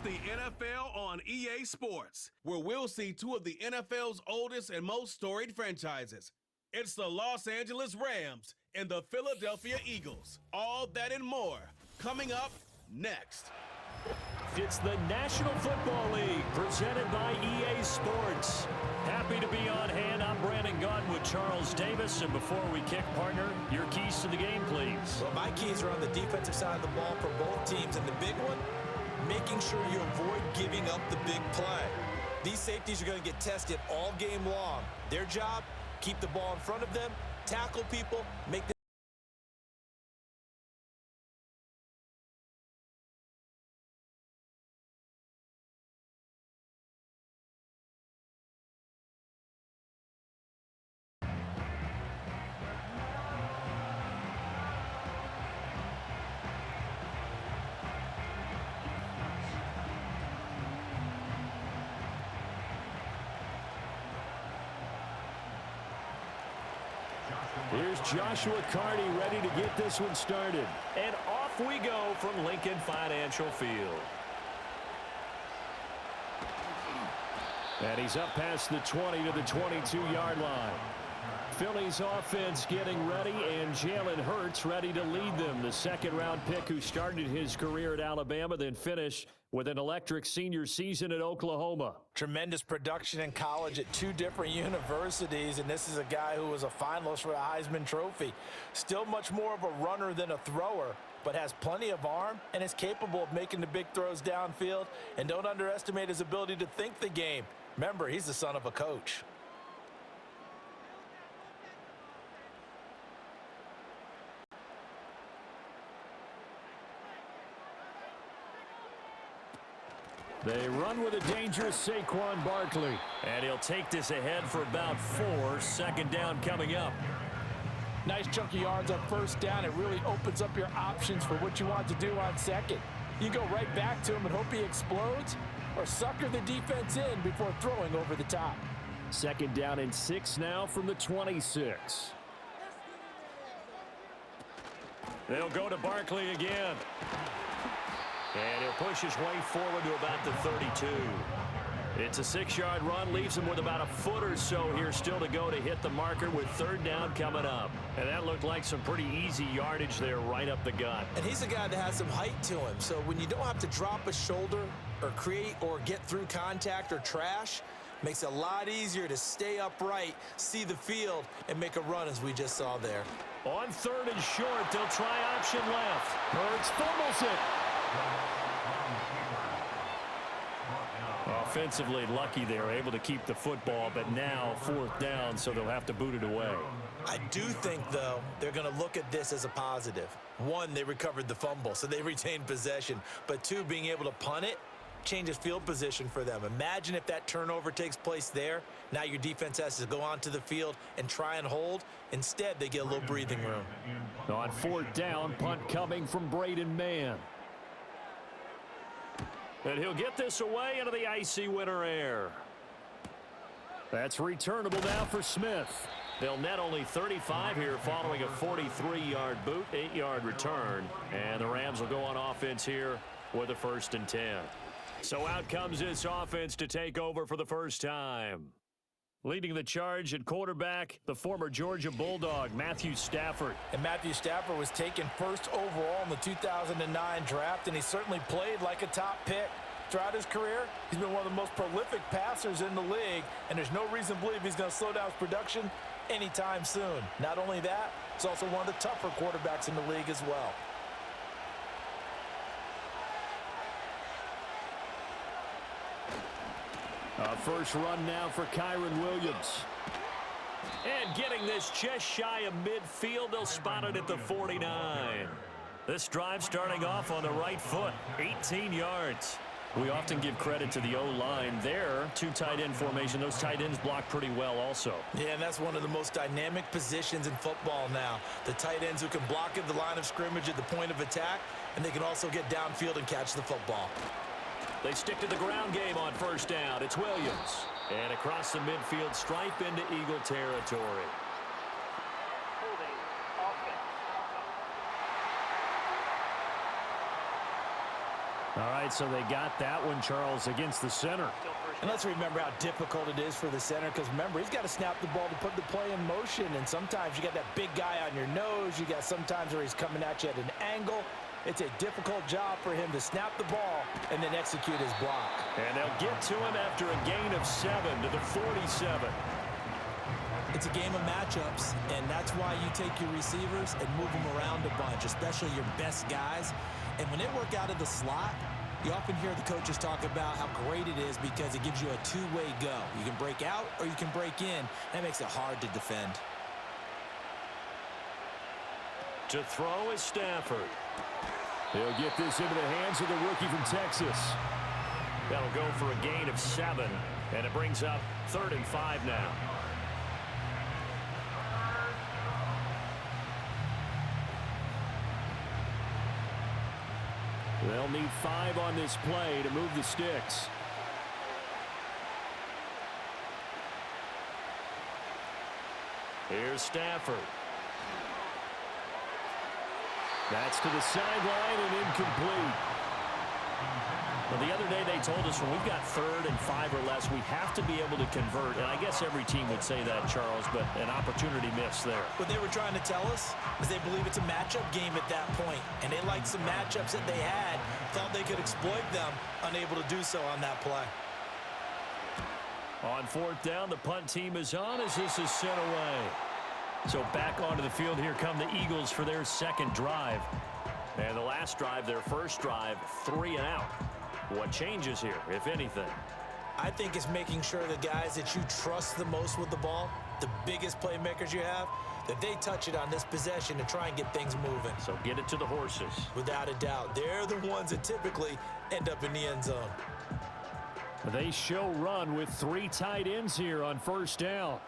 the NFL on EA Sports, where we'll see two of the NFL's oldest and most storied franchises. It's the Los Angeles Rams and the Philadelphia Eagles. All that and more coming up next. It's the National Football League presented by EA Sports. Happy to be on hand. I'm Brandon Gunn with Charles Davis. And before we kick, partner, your keys to the game, please. Well, my keys are on the defensive side of the ball for both teams. And the big one, making sure you avoid giving up the big play. These safeties are going to get tested all game long. Their job, keep the ball in front of them, tackle people, make the Here's Joshua Carty ready to get this one started. And off we go from Lincoln Financial Field. And he's up past the 20 to the 22-yard line. Philly's offense getting ready, and Jalen Hurts ready to lead them. The second-round pick who started his career at Alabama, then finished with an electric senior season at Oklahoma. tremendous production in college at two different universities, and this is a guy who was a finalist for the Heisman Trophy. Still much more of a runner than a thrower, but has plenty of arm and is capable of making the big throws downfield. And don't underestimate his ability to think the game. Remember, he's the son of a coach. They run with a dangerous Saquon Barkley. And he'll take this ahead for about 4. Second down coming up. Nice chunky yards on first down. It really opens up your options for what you want to do on second. You go right back to him and hope he explodes, or sucker the defense in before throwing over the top. Second down and 6 now from the 26. They'll go to Barkley again. And he'll push his way forward to about the 32. It's a 6-yard run, leaves him with about a foot or so here still to go to hit the marker with third down coming up. And that looked like some pretty easy yardage there right up the gut. And he's a guy that has some height to him, so when you don't have to drop a shoulder or create or get through contact or trash, makes it a lot easier to stay upright, see the field, and make a run as we just saw there. On third and short, they'll try option left. Hurts fumbles it. Offensively lucky they were able to keep the football, but now fourth down, so they'll have to boot it away. I do think, though, they're going to look at this as a positive. One, they recovered the fumble, so they retained possession. But two, being able to punt it changes field position for them. Imagine if that turnover takes place there. Now your defense has to go onto the field and try and hold. Instead, they get a little breathing room. On fourth down, punt coming from Braden Mann. And he'll get this away into the icy winter air. That's returnable now for Smith. They'll net only 35 here following a 43-yard boot, 8-yard return. And the Rams will go on offense here with a 1st and 10. So out comes this offense to take over for the first time. Leading the charge at quarterback, the former Georgia Bulldog, Matthew Stafford. And Matthew Stafford was taken first overall in the 2009 draft, and he certainly played like a top pick. Throughout his career, he's been one of the most prolific passers in the league, and there's no reason to believe he's going to slow down his production anytime soon. Not only that, he's also one of the tougher quarterbacks in the league as well. First run now for Kyron Williams. And getting this just shy of midfield, they'll spot it at the 49. This drive starting off on the right foot, 18 yards. We often give credit to the O-line there. Two tight end formation. Those tight ends block pretty well also. Yeah, and that's one of the most dynamic positions in football now. The tight ends who can block at the line of scrimmage at the point of attack, and they can also get downfield and catch the football. They stick to the ground game on first down. It's Williams. And across the midfield stripe into Eagle territory. All right, so they got that one, Charles, against the center. And let's remember how difficult it is for the center, because remember, he's got to snap the ball to put the play in motion, and sometimes you got that big guy on your nose. You got sometimes where he's coming at you at an angle. It's a difficult job for him to snap the ball and then execute his block. And they'll get to him after a gain of 7 to the 47. It's a game of matchups, and that's why you take your receivers and move them around a bunch, especially your best guys. And when they work out of the slot, you often hear the coaches talk about how great it is because it gives you a two-way go. You can break out or you can break in. That makes it hard to defend. To throw is Stafford. He'll get this into the hands of the rookie from Texas. That'll go for a gain of 7, and it brings up 3rd and 5 now. They'll need 5 on this play to move the sticks. Here's Stafford. That's to the sideline and incomplete. Well, the other day they told us when we've got 3rd and 5 or less, we have to be able to convert. And I guess every team would say that, Charles, but an opportunity missed there. What they were trying to tell us is they believe it's a matchup game at that point. And they liked some matchups that they had, thought they could exploit them, unable to do so on that play. On 4th down, the punt team is on as this is sent away. So back onto the field, here come the Eagles for their 2nd drive. And the last drive, their 1st drive, 3 and out. What changes here, if anything? I think it's making sure the guys that you trust the most with the ball, the biggest playmakers you have, that they touch it on this possession and try and get things moving. So get it to the horses. Without a doubt. They're the ones that typically end up in the end zone. They show run with 3 tight ends here on 1st down.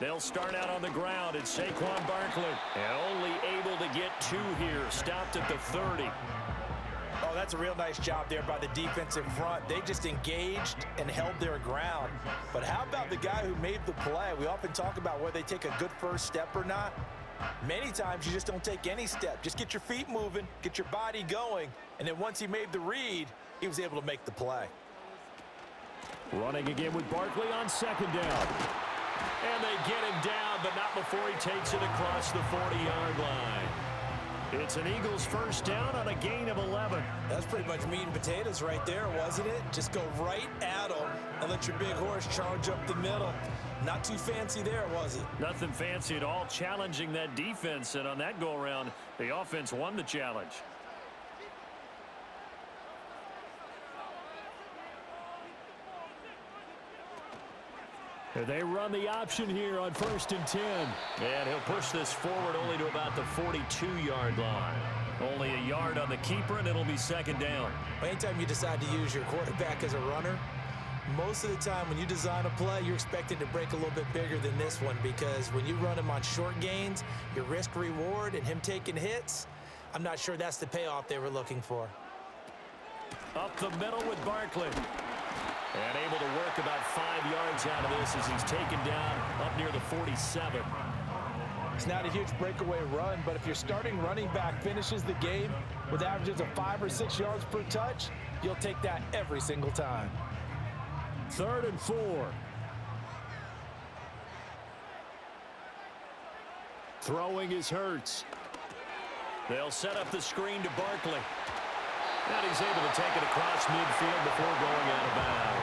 They'll start out on the ground. It's Saquon Barkley. And only able to get 2 here. Stopped at the 30. Oh, that's a real nice job there by the defensive front. They just engaged and held their ground. But how about the guy who made the play? We often talk about whether they take a good first step or not. Many times you just don't take any step. Just get your feet moving, get your body going, and then once he made the read, he was able to make the play. Running again with Barkley on 2nd down. And they get him down, but not before he takes it across the 40-yard line. It's an Eagles 1st down on a gain of 11. That's pretty much meat and potatoes right there, wasn't it? Just go right at them and let your big horse charge up the middle. Not too fancy there, was it? Nothing fancy at all, challenging that defense. And on that go-around, the offense won the challenge. They run the option here on 1st and 10. And he'll push this forward only to about the 42-yard line. Only a yard on the keeper, and it'll be 2nd down. Anytime you decide to use your quarterback as a runner, most of the time when you design a play, you're expected to break a little bit bigger than this one, because when you run him on short gains, your risk-reward and him taking hits, I'm not sure that's the payoff they were looking for. Up the middle with Barkley. And able to work about 5 yards out of this as he's taken down up near the 47. It's not a huge breakaway run, but if your starting running back finishes the game with averages of 5 or 6 yards per touch, you'll take that every single time. 3rd and 4. Throwing is Hurts. They'll set up the screen to Barkley. And he's able to take it across midfield before going out of bounds.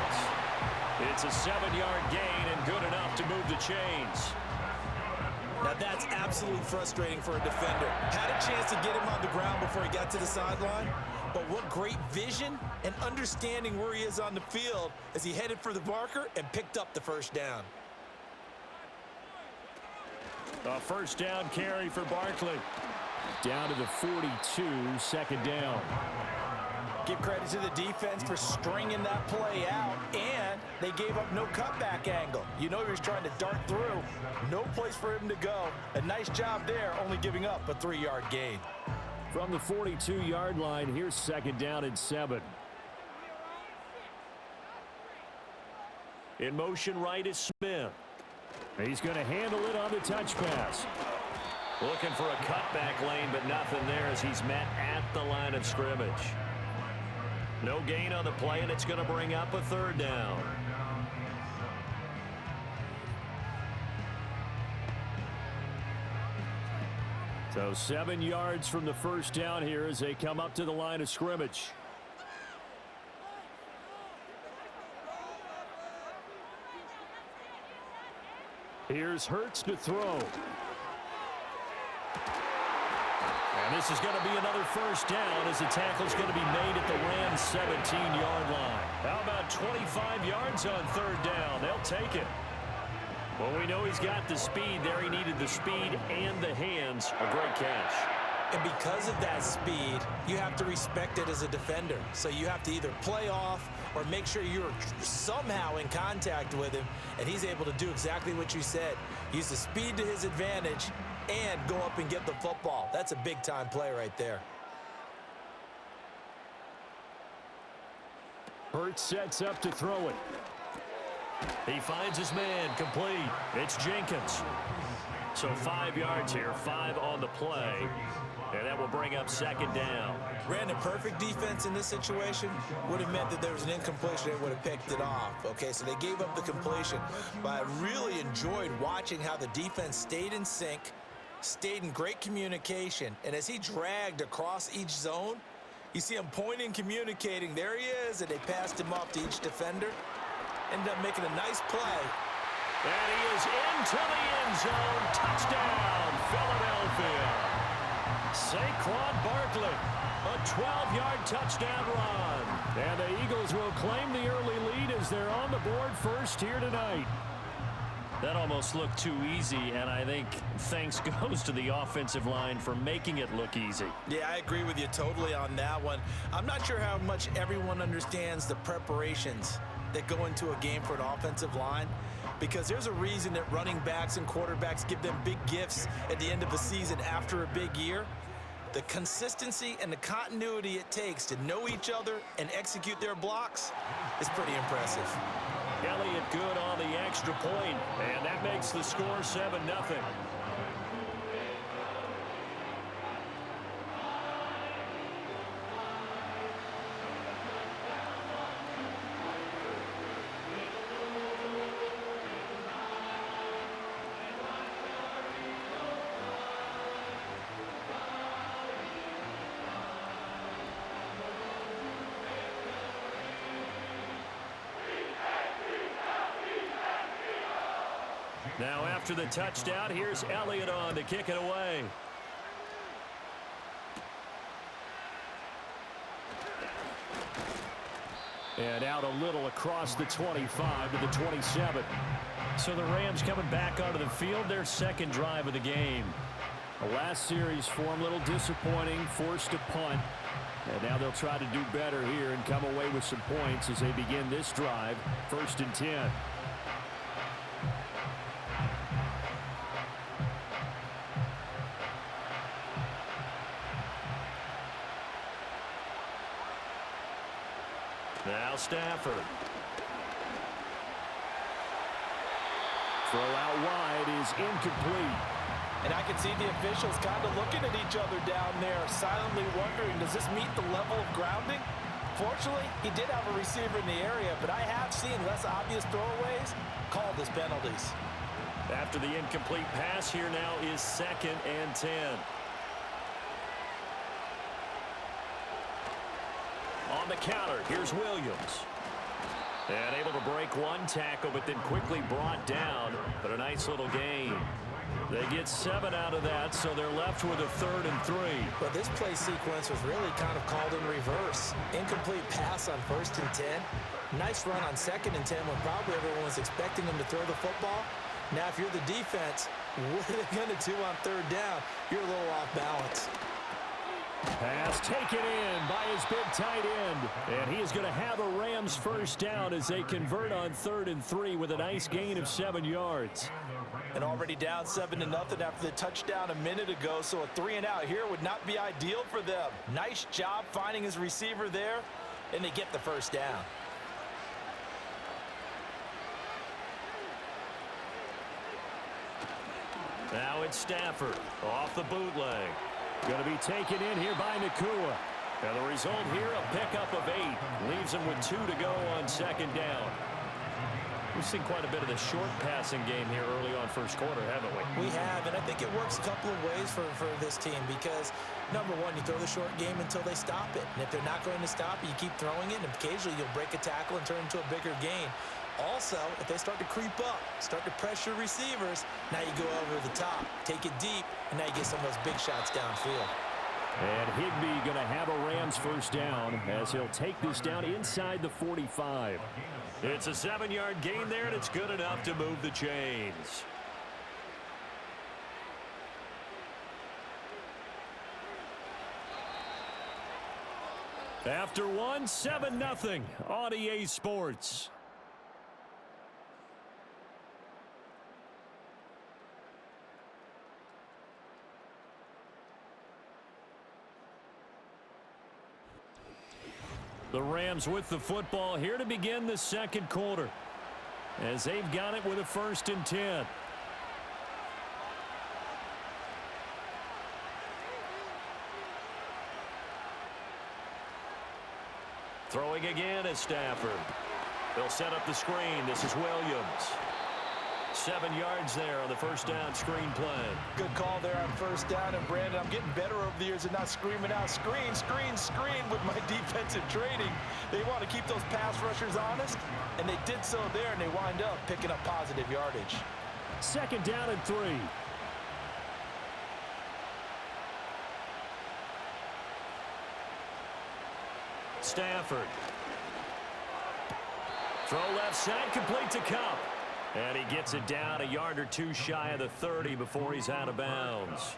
It's a 7-yard gain and good enough to move the chains. Now that's absolutely frustrating for a defender. Had a chance to get him on the ground before he got to the sideline, but what great vision and understanding where he is on the field as he headed for the marker and picked up the 1st down. A 1st down carry for Barkley. Down to the 42, 2nd down. Give credit to the defense for stringing that play out, and they gave up no cutback angle. You know he was trying to dart through. No place for him to go. A nice job there, only giving up a 3-yard gain. From the 42-yard line, here's 2nd down and 7. In motion right is Smith. He's going to handle it on the touch pass. Looking for a cutback lane, but nothing there as he's met at the line of scrimmage. No gain on the play, and it's going to bring up a third down. So 7 yards from the first down here as they come up to the line of scrimmage. Here's Hurts to throw. And this is going to be another first down as the tackle's going to be made at the Rams' 17-yard line. How about 25 yards on third down? They'll take it. Well, we know he's got the speed there. He needed the speed and the hands. A great catch. And because of that speed, you have to respect it as a defender. So you have to either play off or make sure you're somehow in contact with him, and he's able to do exactly what you said. Use the speed to his advantage and go up and get the football. That's a big-time play right there. Hurts sets up to throw it. He finds his man, complete. It's Jenkins. So 5 yards here, 5 on the play, and that will bring up second down. Ran a perfect defense in this situation. Would have meant that there was an incompletion. They would have picked it off. Okay, so they gave up the completion. But I really enjoyed watching how the defense stayed in sync, stayed in great communication, and as he dragged across each zone, you see him pointing, communicating. There he is, and they passed him off to each defender. Ended up making a nice play. And he is into the end zone. Touchdown, Philadelphia. Saquon Barkley, a 12-yard touchdown run. And the Eagles will claim the early lead as they're on the board first here tonight. That almost looked too easy, and I think thanks goes to the offensive line for making it look easy. Yeah, I agree with you totally on that one. I'm not sure how much everyone understands the preparations that go into a game for an offensive line, because there's a reason that running backs and quarterbacks give them big gifts at the end of the season after a big year. The consistency and the continuity it takes to know each other and execute their blocks is pretty impressive. Elliott good on the extra point, and that makes the score 7-0. Now after the touchdown, here's Elliott on to kick it away. And out a little across the 25 to the 27. So the Rams coming back onto the field, their second drive of the game. The last series for them, a little disappointing, forced a punt. And now they'll try to do better here and come away with some points as they begin this drive, 1st and 10. Now Stafford. Throw out wide is incomplete. And I can see the officials kind of looking at each other down there, silently wondering, does this meet the level of grounding? Fortunately, he did have a receiver in the area, but I have seen less obvious throwaways called as penalties. After the incomplete pass, here now is 2nd and 10. On the counter, here's Williams. And able to break one tackle, but then quickly brought down. But a nice little gain. They get 7 out of that, so they're left with a 3rd and 3. But this play sequence was really kind of called in reverse. Incomplete pass on 1st and 10. Nice run on 2nd and 10 when probably everyone was expecting them to throw the football. Now, if you're the defense, what are they going to do on 3rd down? You're a little off balance. Pass taken in by his big tight end. And he is going to have a Rams first down as they convert on 3rd and 3 with a nice gain of 7 yards. And already down 7-0 after the touchdown a minute ago, so a 3-and-out here would not be ideal for them. Nice job finding his receiver there, and they get the first down. Now it's Stafford off the bootleg. Going to be taken in here by Nakua. And the result here, a pickup of 8. Leaves him with 2 to go on second down. We've seen quite a bit of the short passing game here early on first quarter, haven't we? We have, and I think it works a couple of ways for this team because, number one, you throw the short game until they stop it. And if they're not going to stop it, you keep throwing it, and occasionally you'll break a tackle and turn it into a bigger gain. Also, if they start to creep up, start to pressure receivers, now you go over the top, take it deep, and now you get some of those big shots downfield. And Higbee going to have a Rams first down as he'll take this down inside the 45. It's a 7-yard gain there, and it's good enough to move the chains. After one, 7-0 on EA Sports. The Rams with the football here to begin the second quarter as they've got it with a 1st and 10. Throwing again is Stafford. They'll set up the screen. This is Williams. 7 yards there on the first down screen play. Good call there on first down. And, Brandon, I'm getting better over the years at not screaming out, screen, screen, screen with my defensive training. They want to keep those pass rushers honest, and they did so there, and they wind up picking up positive yardage. 2nd down and 3. Stafford. Throw left side, complete to Kupp. And he gets it down a yard or 2 shy of the 30 before he's out of bounds.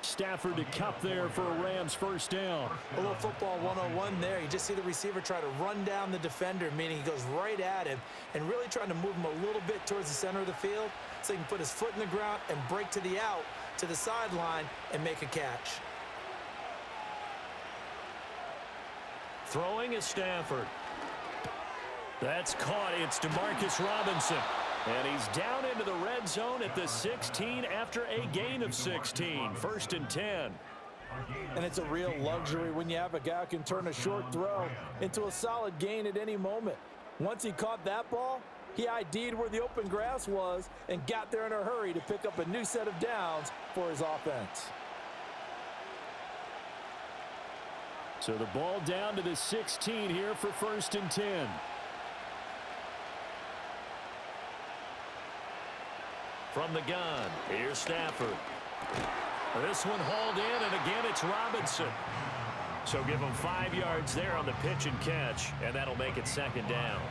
Stafford to Kupp there for a Rams first down. A little football 101 there. You just see the receiver try to run down the defender, meaning he goes right at him and really trying to move him a little bit towards the center of the field so he can put his foot in the ground and break to the out, to the sideline, and make a catch. Throwing is Stafford. That's caught. It's Demarcus Robinson. And he's down into the red zone at the 16 after a gain of 16. 1st and 10. And it's a real luxury when you have a guy who can turn a short throw into a solid gain at any moment. Once he caught that ball, he ID'd where the open grass was and got there in a hurry to pick up a new set of downs for his offense. So the ball down to the 16 here for 1st and 10. From the gun, here's Stafford. This one hauled in, and again it's Robinson. So give him 5 yards there on the pitch and catch, and that'll make it 2nd down.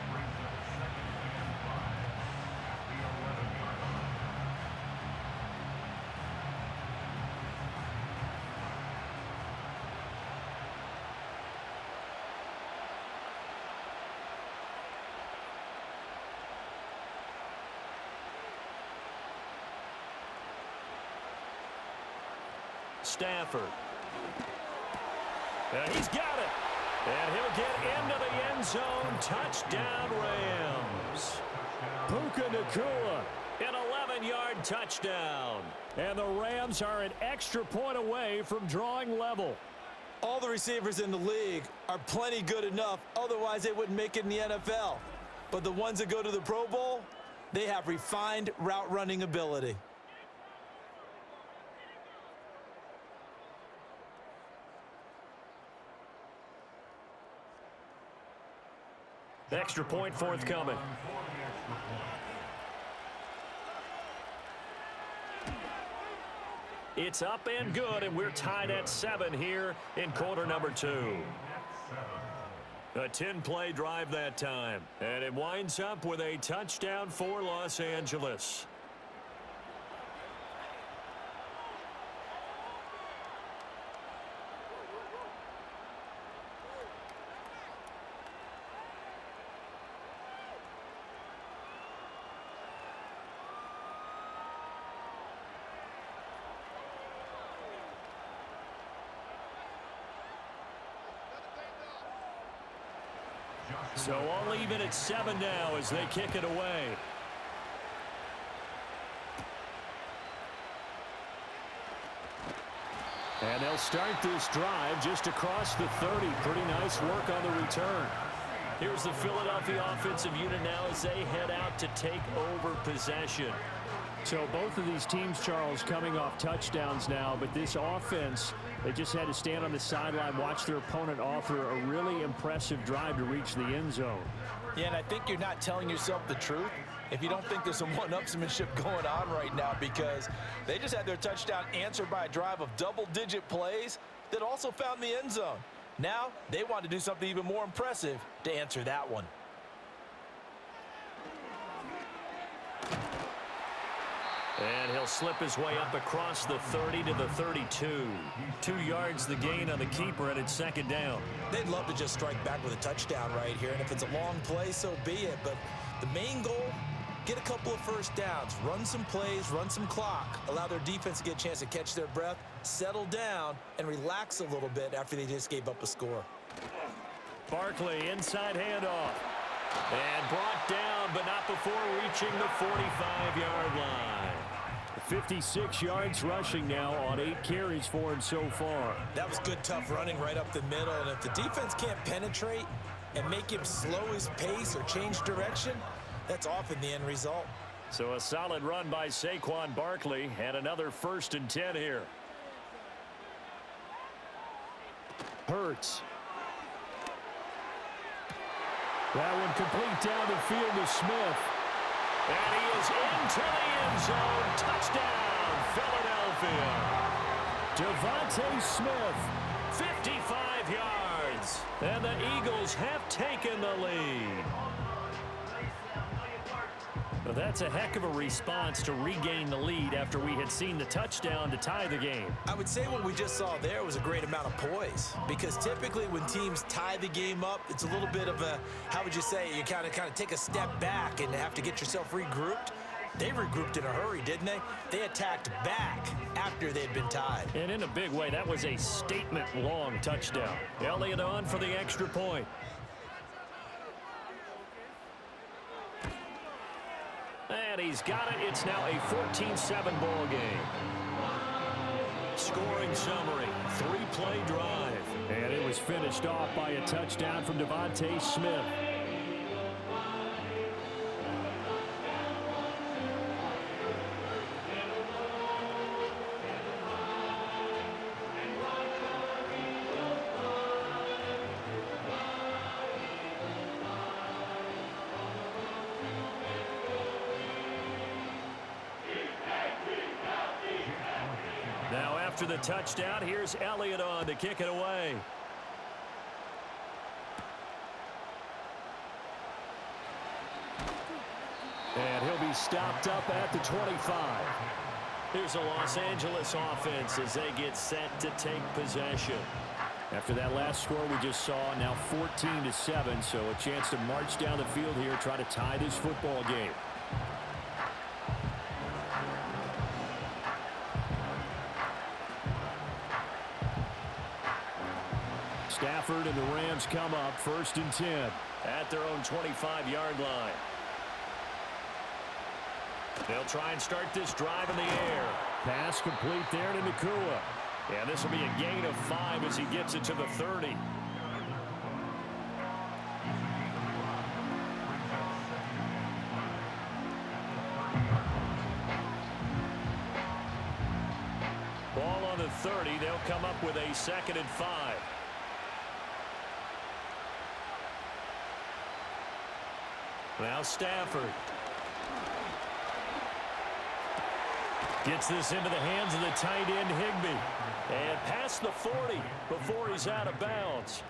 Stafford. And he's got it. And he'll get into the end zone. Touchdown, Rams. Puka Nacua, an 11-yard touchdown. And the Rams are an extra point away from drawing level. All the receivers in the league are plenty good enough. Otherwise, they wouldn't make it in the NFL. But the ones that go to the Pro Bowl, they have refined route running ability. Extra point forthcoming. It's up and good, and we're tied at 7 here in quarter number 2. A 10-play drive that time, and it winds up with a touchdown for Los Angeles. So I'll leave it at 7 now as they kick it away. And they'll start this drive just across the 30. Pretty nice work on the return. Here's the Philadelphia offensive unit now as they head out to take over possession. So both of these teams, Charles, coming off touchdowns now, but this offense, they just had to stand on the sideline, watch their opponent offer a really impressive drive to reach the end zone. Yeah, and I think you're not telling yourself the truth if you don't think there's some one-upsmanship going on right now, because they just had their touchdown answered by a drive of double-digit plays that also found the end zone. Now they want to do something even more impressive to answer that one. And he'll slip his way up across the 30 to the 32. 2 yards the gain on the keeper, and it's second down. They'd love to just strike back with a touchdown right here, and if it's a long play, so be it. But the main goal, get a couple of first downs, run some plays, run some clock, allow their defense to get a chance to catch their breath, settle down, and relax a little bit after they just gave up a score. Barkley, inside handoff. And brought down, but not before reaching the 45-yard line. 56 yards rushing now on 8 carries for him so far. That was good, tough running right up the middle. And if the defense can't penetrate and make him slow his pace or change direction, that's often the end result. So a solid run by Saquon Barkley, and another 1st and 10 here. Hurts. That one complete down the field to Smith. And he is into the end zone. Touchdown, Philadelphia. Devontae Smith. 55 yards. And the Eagles have taken the lead. Well, that's a heck of a response to regain the lead after we had seen the touchdown to tie the game. I would say what we just saw there was a great amount of poise, because typically when teams tie the game up, it's a little bit of a, how would you say, you kind of take a step back and have to get yourself regrouped. They regrouped in a hurry, didn't they? They attacked back after they'd been tied. And in a big way, that was a statement-long touchdown. Elliott on for the extra point. And he's got it. It's now a 14-7 ball game. Scoring summary, 3-play drive. And it was finished off by a touchdown from Devontae Smith. Now after the touchdown, here's Elliott on to kick it away. And he'll be stopped up at the 25. Here's a Los Angeles offense as they get set to take possession. After that last score we just saw, now 14-7, so a chance to march down the field here, try to tie this football game. Stafford and the Rams come up 1st and 10. At their own 25-yard line. They'll try and start this drive in the air. Pass complete there to Nakua. Yeah, this will be a gain of 5 as he gets it to the 30. Ball on the 30. They'll come up with a 2nd and 5. Now Stafford. Gets this into the hands of the tight end, Higbee. And past the 40 before he's out of bounds.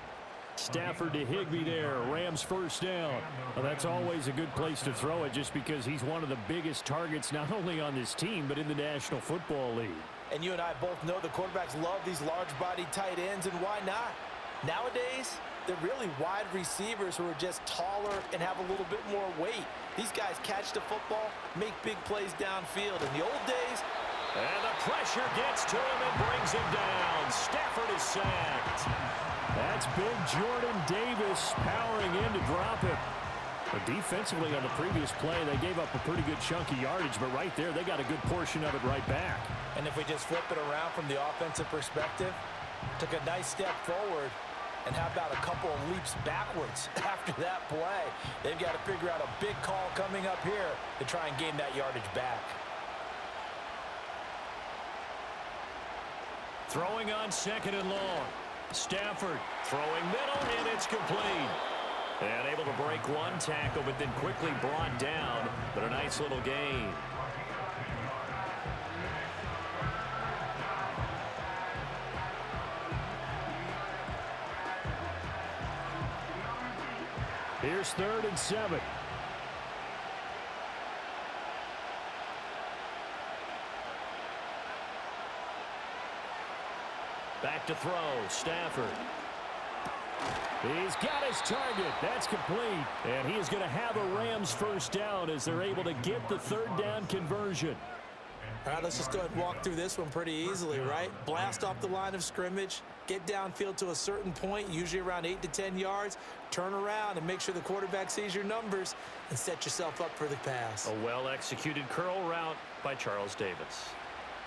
Stafford to Higbee there. Rams 1st down. Well, that's always a good place to throw it, just because he's one of the biggest targets not only on this team but in the National Football League. And you and I both know the quarterbacks love these large-bodied tight ends, and why not? Nowadays, they're really wide receivers who are just taller and have a little bit more weight. These guys catch the football, make big plays downfield. In the old days, and the pressure gets to him and brings him down. Stafford is sacked. That's big Jordan Davis powering in to drop it. But defensively on the previous play, they gave up a pretty good chunk of yardage, but right there, they got a good portion of it right back. And if we just flip it around from the offensive perspective, took a nice step forward, and how about a couple of leaps backwards after that play? They've got to figure out a big call coming up here to try and gain that yardage back. Throwing on 2nd and long. Stafford throwing middle, and it's complete. And able to break one tackle, but then quickly brought down. But a nice little gain. Here's 3rd and 7. Back to throw, Stafford. He's got his target. That's complete. And he is going to have a Rams first down as they're able to get the 3rd down conversion. All right, let's just go ahead and walk through this one pretty easily, right? Blast off the line of scrimmage, get downfield to a certain point, usually around 8 to 10 yards, turn around and make sure the quarterback sees your numbers and set yourself up for the pass. A well-executed curl route by Charles Davis.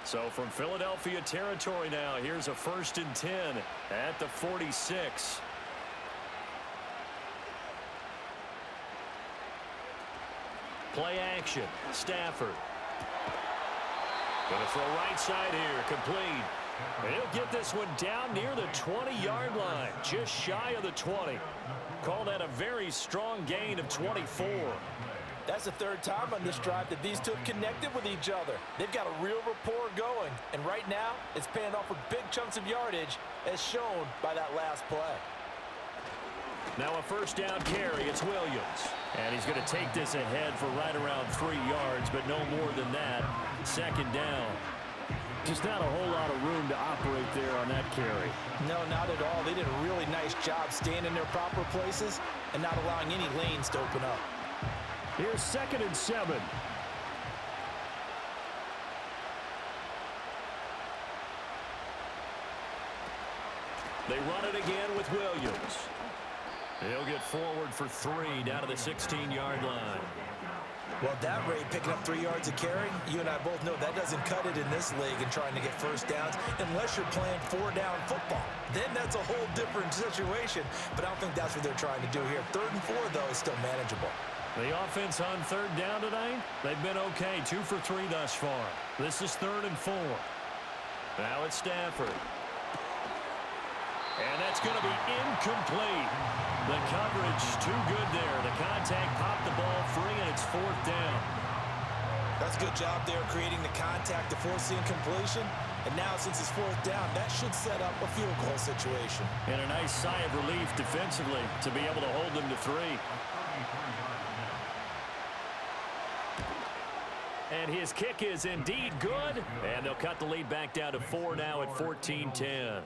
So from Philadelphia territory now, here's a 1st and 10 at the 46. Play action, Stafford. Going to throw right side here, complete. And he'll get this one down near the 20-yard line, just shy of the 20. Call that a very strong gain of 24. That's the 3rd time on this drive that these two have connected with each other. They've got a real rapport going, and right now it's paying off with big chunks of yardage as shown by that last play. Now a 1st down carry, it's Williams. And he's going to take this ahead for right around 3 yards, but no more than that. 2nd down. Just not a whole lot of room to operate there on that carry. No, not at all. They did a really nice job staying in their proper places and not allowing any lanes to open up. Here's 2nd and 7. They run it again with Williams. He'll get forward for 3 down to the 16-yard line. Well, at that rate, picking up 3 yards of carry, you and I both know that doesn't cut it in this league and trying to get 1st downs unless you're playing 4-down football. Then that's a whole different situation, but I don't think that's what they're trying to do here. 3rd and 4, though, is still manageable. The offense on 3rd down tonight, they've been okay, 2 for 3 thus far. This is 3rd and 4. Now it's Stafford. And that's going to be incomplete. The coverage too good there. The contact popped the ball free, and it's 4th down. That's a good job there creating the contact to force the incompletion. And now since it's 4th down, that should set up a field goal situation. And a nice sigh of relief defensively to be able to hold them to 3. And his kick is indeed good. And they'll cut the lead back down to 4 now at 14-10.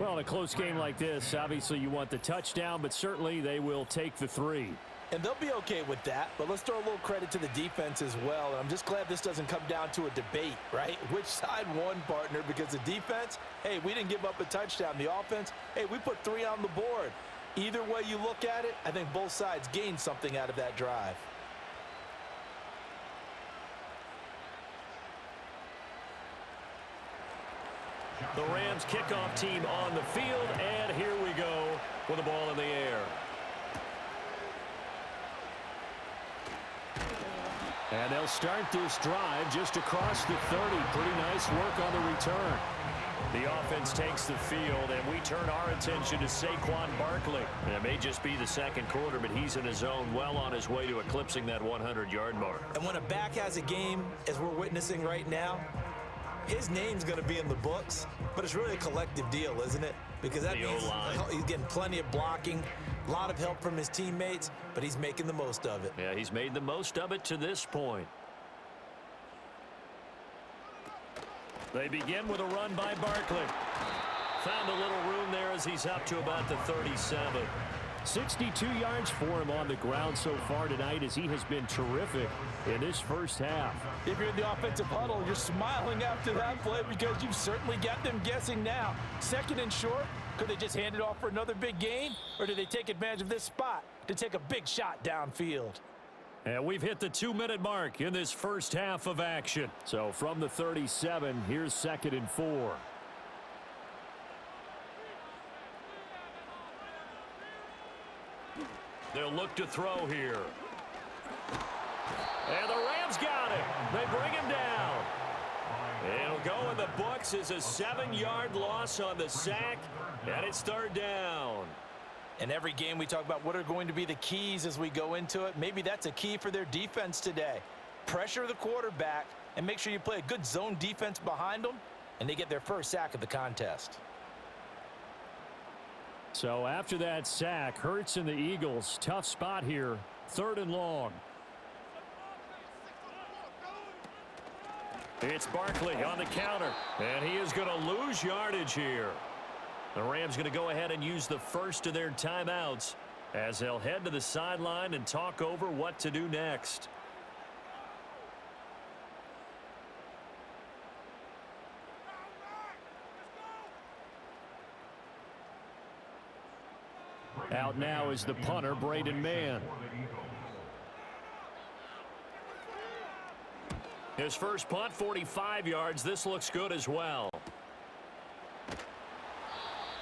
Well, in a close game like this, obviously you want the touchdown, but certainly they will take the 3. And they'll be okay with that, but let's throw a little credit to the defense as well. And I'm just glad this doesn't come down to a debate, right? Which side won, partner? Because the defense, hey, we didn't give up a touchdown. The offense, hey, we put 3 on the board. Either way you look at it, I think both sides gained something out of that drive. The Rams kickoff team on the field, and here we go with the ball in the air. And they'll start this drive just across the 30. Pretty nice work on the return. The offense takes the field, and we turn our attention to Saquon Barkley. And it may just be the 2nd quarter, but he's in his zone, well on his way to eclipsing that 100-yard mark. And when a back has a game, as we're witnessing right now, his name's going to be in the books, but it's really a collective deal, isn't it? Because that means he's getting plenty of blocking, a lot of help from his teammates, but he's making the most of it. Yeah, he's made the most of it to this point. They begin with a run by Barkley. Found a little room there as he's up to about the 37. 62 yards for him on the ground so far tonight as he has been terrific in this first half. If you're in the offensive huddle, you're smiling after that play because you've certainly got them guessing now. Second and short, could they just hand it off for another big gain? Or do they take advantage of this spot to take a big shot downfield? And we've hit the 2-minute mark in this first half of action. So from the 37, here's 2nd and 4. They'll look to throw here. And the Rams got it. They bring him down. It'll go in the books as a 7-yard loss on the sack, and it's 3rd down. In every game we talk about what are going to be the keys as we go into it. Maybe that's a key for their defense today. Pressure the quarterback and make sure you play a good zone defense behind them, and they get their first sack of the contest. So after that sack, Hurts and the Eagles, tough spot here, 3rd and long. It's Barkley on the counter, and he is going to lose yardage here. The Rams going to go ahead and use the first of their timeouts as they'll head to the sideline and talk over what to do next. Out now is the punter, Braden Mann. His first punt, 45 yards. This looks good as well.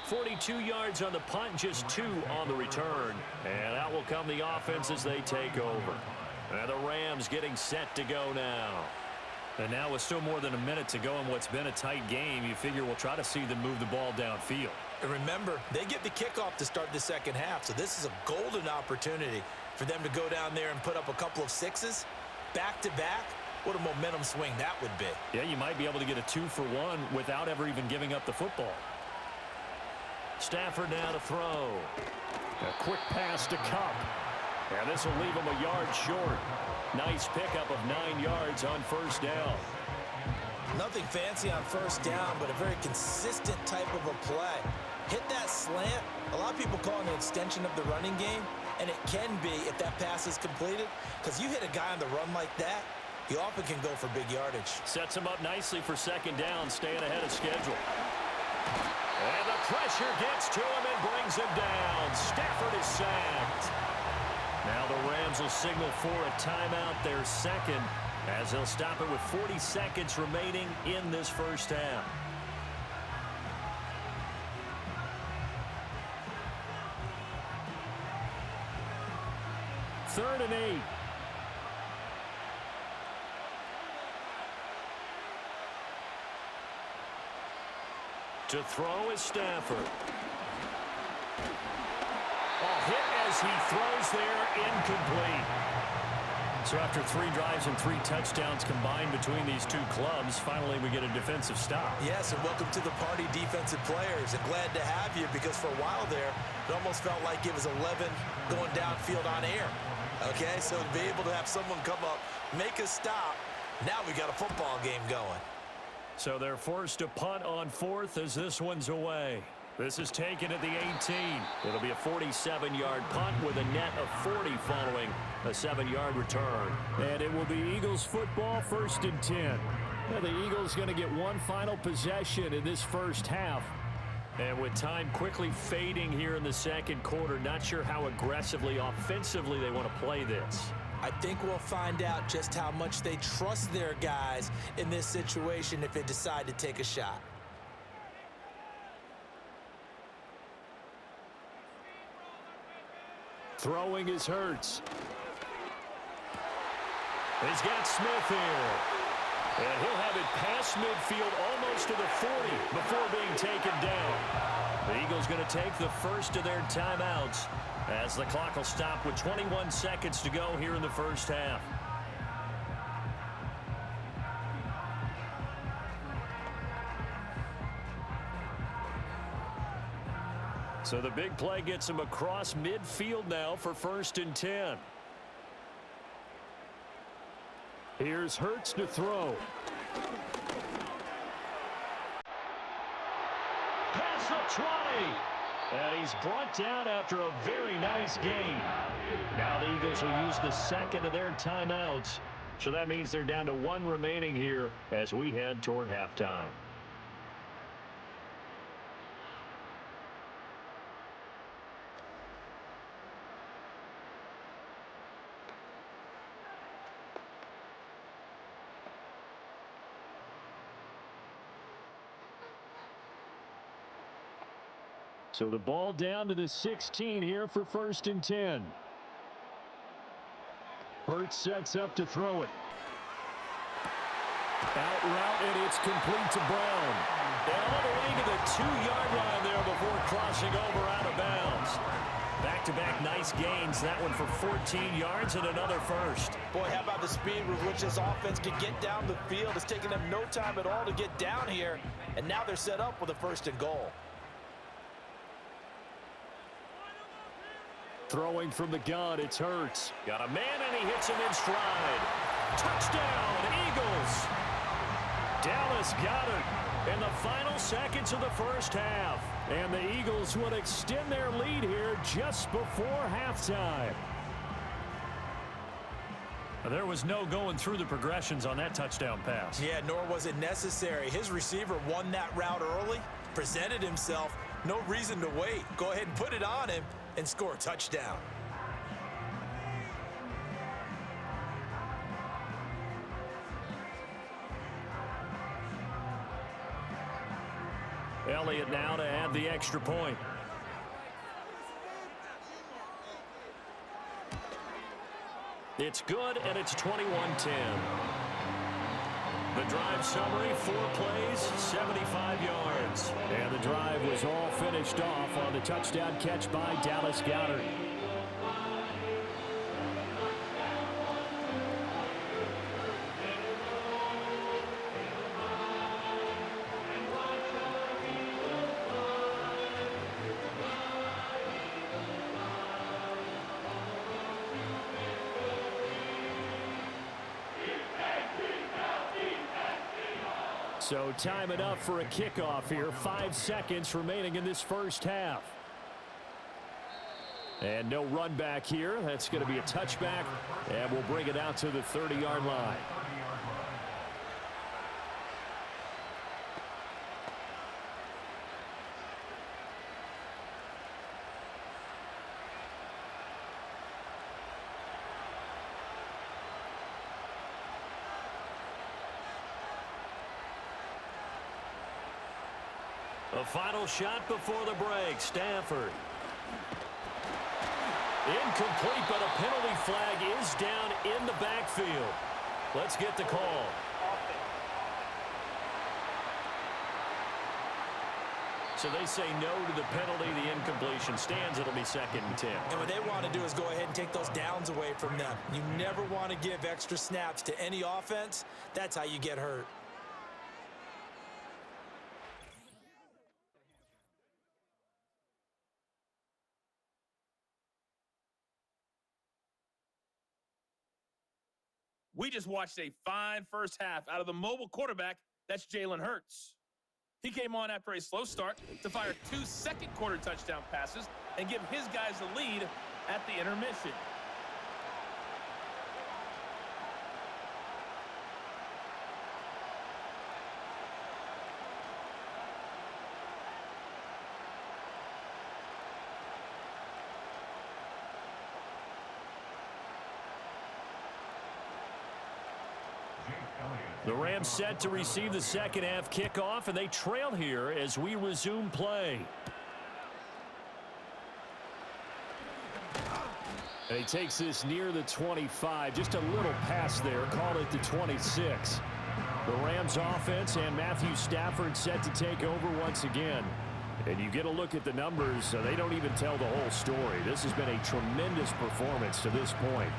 42 yards on the punt, just 2 on the return. And out will come the offense as they take over. And the Rams getting set to go now. And now with still more than a minute to go in what's been a tight game, you figure we'll try to see them move the ball downfield. And remember, they get the kickoff to start the second half, so this is a golden opportunity for them to go down there and put up a couple of 6s back-to-back. What a momentum swing that would be. Yeah, you might be able to get a 2-for-1 without ever even giving up the football. Stafford now to throw. A quick pass to Cup. And this will leave him a yard short. Nice pickup of 9 yards on first down. Nothing fancy on first down, but a very consistent type of a play. Hit that slant. A lot of people call it an extension of the running game, and it can be if that pass is completed, because you hit a guy on the run like that, he often can go for big yardage. Sets him up nicely for second down, staying ahead of schedule. And the pressure gets to him and brings him down. Stafford is sacked. Now the Rams will signal for a timeout, their second, as they'll stop it with 40 seconds remaining in this first half. Third and 8. To throw is Stafford. A hit as he throws there, incomplete. So after 3 drives and 3 touchdowns combined between these two clubs, finally we get a defensive stop. Yes, and welcome to the party, defensive players. And glad to have you, because for a while there, it almost felt like it was 11 going downfield on air. Okay, so to be able to have someone come up, make a stop, now we got a football game going. So they're forced to punt on 4th as this one's away. This is taken at the 18. It'll be a 47-yard punt with a net of 40 following a 7-yard return. And it will be Eagles football, 1st and 10. Now the Eagles going to get one final possession in this first half. And with time quickly fading here in the second quarter, not sure how aggressively, offensively they want to play this. I think we'll find out just how much they trust their guys in this situation if they decide to take a shot. Throwing is Hurts. He's got Smith here. And he'll have it past midfield almost to the 40 before being taken down. The Eagles going to take the first of their timeouts as the clock will stop with 21 seconds to go here in the first half. So the big play gets him across midfield now for 1st and 10. Here's Hurts to throw. Past the 20. And he's brought down after a very nice game. Now the Eagles will use the second of their timeouts. So that means they're down to one remaining here as we head toward halftime. So the ball down to the 16 here for 1st and 10. Hurts sets up to throw it. Out route, and it's complete to Brown. And all the way to the 2-yard line there before crossing over out of bounds. Back-to-back nice gains. That one for 14 yards and another first. Boy, how about the speed with which this offense could get down the field? It's taken them no time at all to get down here, and now they're set up with a 1st and goal. Throwing from the gun, it's Hurts. Got a man, and he hits him in stride. Touchdown, Eagles! Dallas Goedert in the final seconds of the first half. And the Eagles would extend their lead here just before halftime. There was no going through the progressions on that touchdown pass. Yeah, nor was it necessary. His receiver won that route early, presented himself. No reason to wait. Go ahead and put it on him and score a touchdown. Elliott now to add the extra point. It's good, and it's 21-10. The drive summary, 4 plays, 75 yards. And the drive was all finished off on the touchdown catch by Dallas Goedert. So time it up for a kickoff here. 5 seconds remaining in this first half. And no run back here. That's going to be a touchback. And we'll bring it out to the 30-yard line. A final shot before the break. Stafford. Incomplete, but a penalty flag is down in the backfield. Let's get the call. So they say no to the penalty. The incompletion stands. It'll be 2nd and 10. And what they want to do is go ahead and take those downs away from them. You never want to give extra snaps to any offense. That's how you get hurt. We just watched a fine first half out of the mobile quarterback. That's Jalen Hurts. He came on after a slow start to fire 2 second-quarter touchdown passes and give his guys the lead at the intermission. The Rams set to receive the second half kickoff, and they trail here as we resume play. And he takes this near the 25. Just a little pass there. Call it the 26. The Rams offense and Matthew Stafford set to take over once again. And you get a look at the numbers. They don't even tell the whole story. This has been a tremendous performance to this point.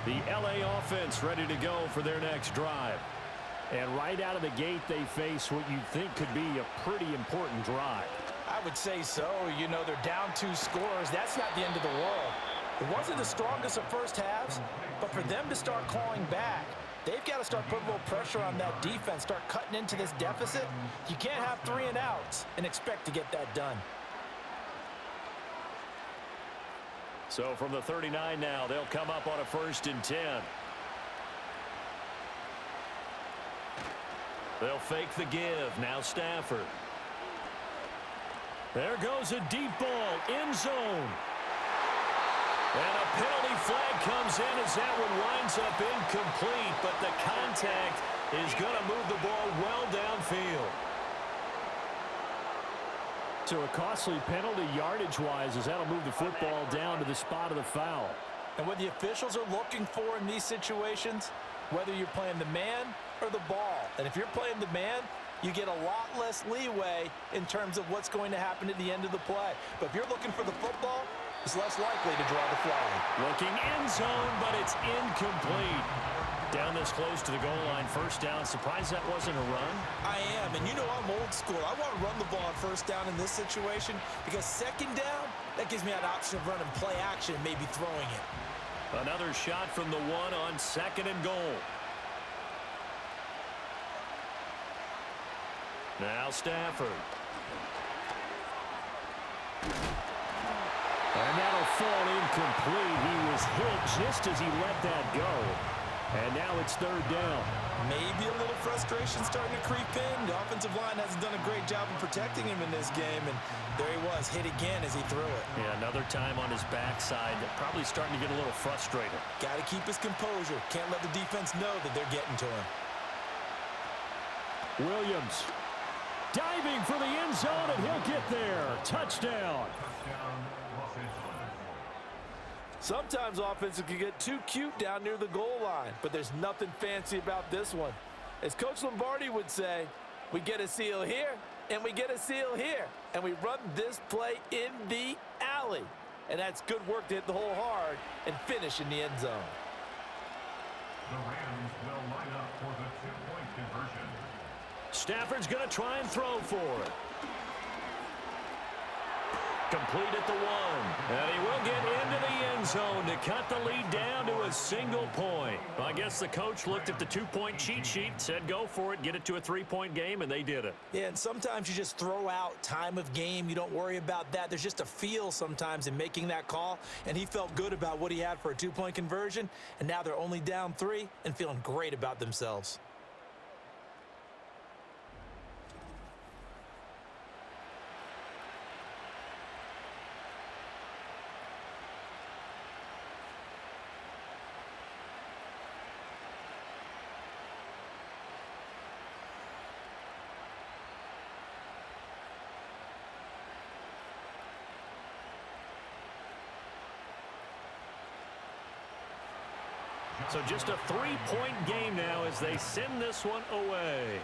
The LA offense ready to go for their next drive. And right out of the gate, they face what you think could be a pretty important drive. I would say so. You know, they're down 2 scores. That's not the end of the world. It wasn't the strongest of first halves, but for them to start clawing back, they've got to start putting a little pressure on that defense, start cutting into this deficit. You can't have 3 and outs and expect to get that done. So from the 39 now, they'll come up on a 1st and 10. They'll fake the give. Now Stafford. There goes a deep ball. End zone. And a penalty flag comes in as that one winds up incomplete, but the contact is going to move the ball well downfield. So a costly penalty yardage-wise as that'll move the football down to the spot of the foul. And what the officials are looking for in these situations, whether you're playing the man or the ball. And if you're playing the man, you get a lot less leeway in terms of what's going to happen at the end of the play. But if you're looking for the football, it's less likely to draw the flag. Looking end zone, but it's incomplete. Down this close to the goal line, 1st down. Surprised that wasn't a run? I am, and you know I'm old school. I want to run the ball on 1st down in this situation because 2nd down, that gives me an option of running play action and maybe throwing it. Another shot from the 1 on 2nd and goal. Now Stafford. And that'll fall incomplete. He was hit just as he let that go. And now it's 3rd down. Maybe a little frustration starting to creep in. The offensive line hasn't done a great job of protecting him in this game, and there he was, hit again as he threw it. Yeah, another time on his backside. Probably starting to get a little frustrated. Got to keep his composure. Can't let the defense know that they're getting to him. Williams diving for the end zone, and he'll get there. Touchdown. Sometimes offenses can get too cute down near the goal line, but there's nothing fancy about this one. As Coach Lombardi would say, we get a seal here, and we get a seal here, and we run this play in the alley. And that's good work to hit the hole hard and finish in the end zone. The Rams will line up for the 2-point conversion. Stafford's going to try and throw for it. Complete at the 1. And he will get into the end zone to cut the lead down to a single point. Well, I guess the coach looked at the 2-point cheat sheet, said go for it, get it to a 3-point game, and they did it. Yeah, and sometimes you just throw out time of game. You don't worry about that. There's just a feel sometimes in making that call, and he felt good about what he had for a 2-point conversion, and now they're only down 3 and feeling great about themselves. So just a 3-point game now as they send this one away.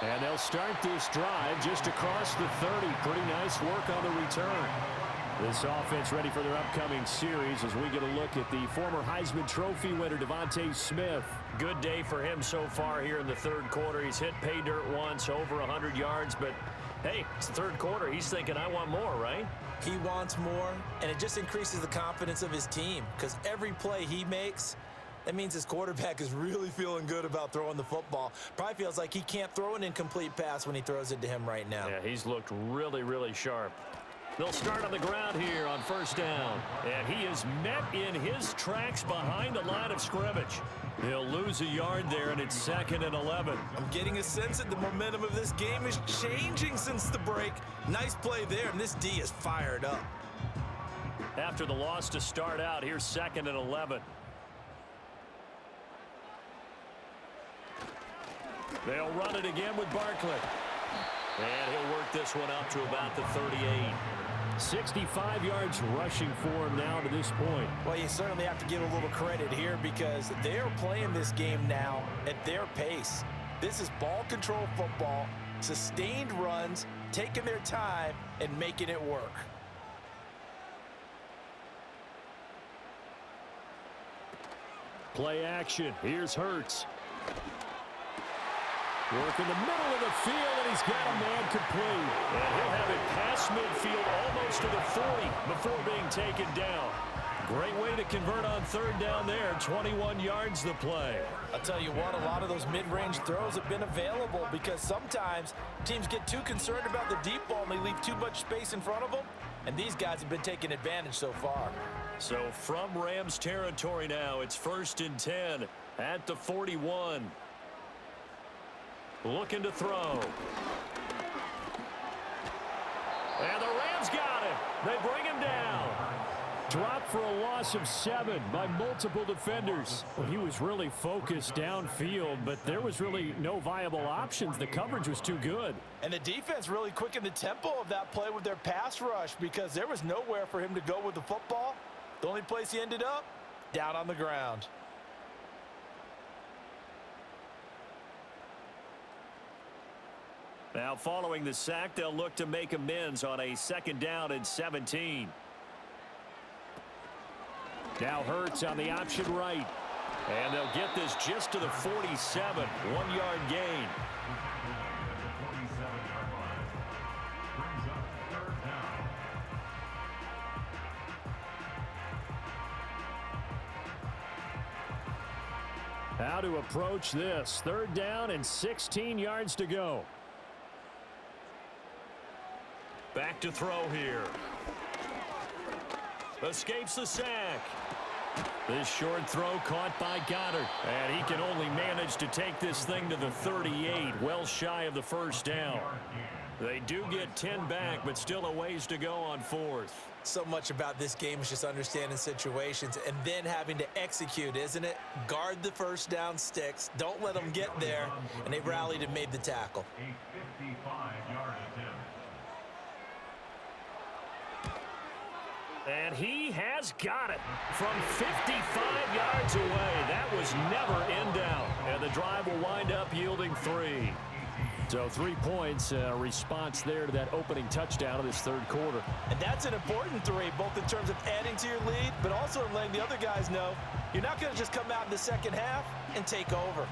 And they'll start this drive just across the 30. Pretty nice work on the return. This offense ready for their upcoming series as we get a look at the former Heisman Trophy winner, Devontae Smith. Good day for him so far here in the 3rd quarter. He's hit pay dirt once, over 100 yards, but hey, it's the 3rd quarter. He's thinking, I want more, right? He wants more, and it just increases the confidence of his team because every play he makes, that means his quarterback is really feeling good about throwing the football. Probably feels like he can't throw an incomplete pass when he throws it to him right now. Yeah, he's looked really, really sharp. They'll start on the ground here on 1st down. And he is met in his tracks behind the line of scrimmage. He'll lose a yard there, and it's 2nd and 11. I'm getting a sense that the momentum of this game is changing since the break. Nice play there, and this D is fired up. After the loss to start out, here's 2nd and 11. They'll run it again with Barkley. And he'll work this one up to about the 38. 65 yards rushing for him now to this point. Well, you certainly have to give a little credit here because they're playing this game now at their pace. This is ball control football, sustained runs, taking their time, and making it work. Play action. Here's Hurts. Working the middle of the field, and he's got a man complete. And he'll have it past midfield almost to the 40 before being taken down. Great way to convert on third down there. 21 yards to play. I'll tell you what, a lot of those mid-range throws have been available because sometimes teams get too concerned about the deep ball and they leave too much space in front of them. And these guys have been taking advantage so far. So from Rams territory now, it's 1st and 10 at the 41. Looking to throw. And the Rams got him. They bring him down. Dropped for a loss of 7 by multiple defenders. Well, he was really focused downfield, but there was really no viable options. The coverage was too good. And the defense really quickened the tempo of that play with their pass rush because there was nowhere for him to go with the football. The only place he ended up, down on the ground. Now following the sack, they'll look to make amends on a 2nd down and 17. Now Hurts on the option right. And they'll get this just to the 47. 1-yard gain. How to approach this. 3rd down and 16 yards to go. Back to throw here. Escapes the sack. This short throw caught by Goddard. And he can only manage to take this thing to the 38, well shy of the 1st down. They do get 10 back, but still a ways to go on 4th. So much about this game is just understanding situations and then having to execute, isn't it? Guard the 1st down sticks. Don't let them get there. And they rallied and made the tackle. A 55-yard attempt. And he has got it from 55 yards away. That was never in doubt. And the drive will wind up yielding 3. So 3 points, response there to that opening touchdown of this 3rd quarter. And that's an important 3, both in terms of adding to your lead, but also in letting the other guys know you're not going to just come out in the 2nd half and take over.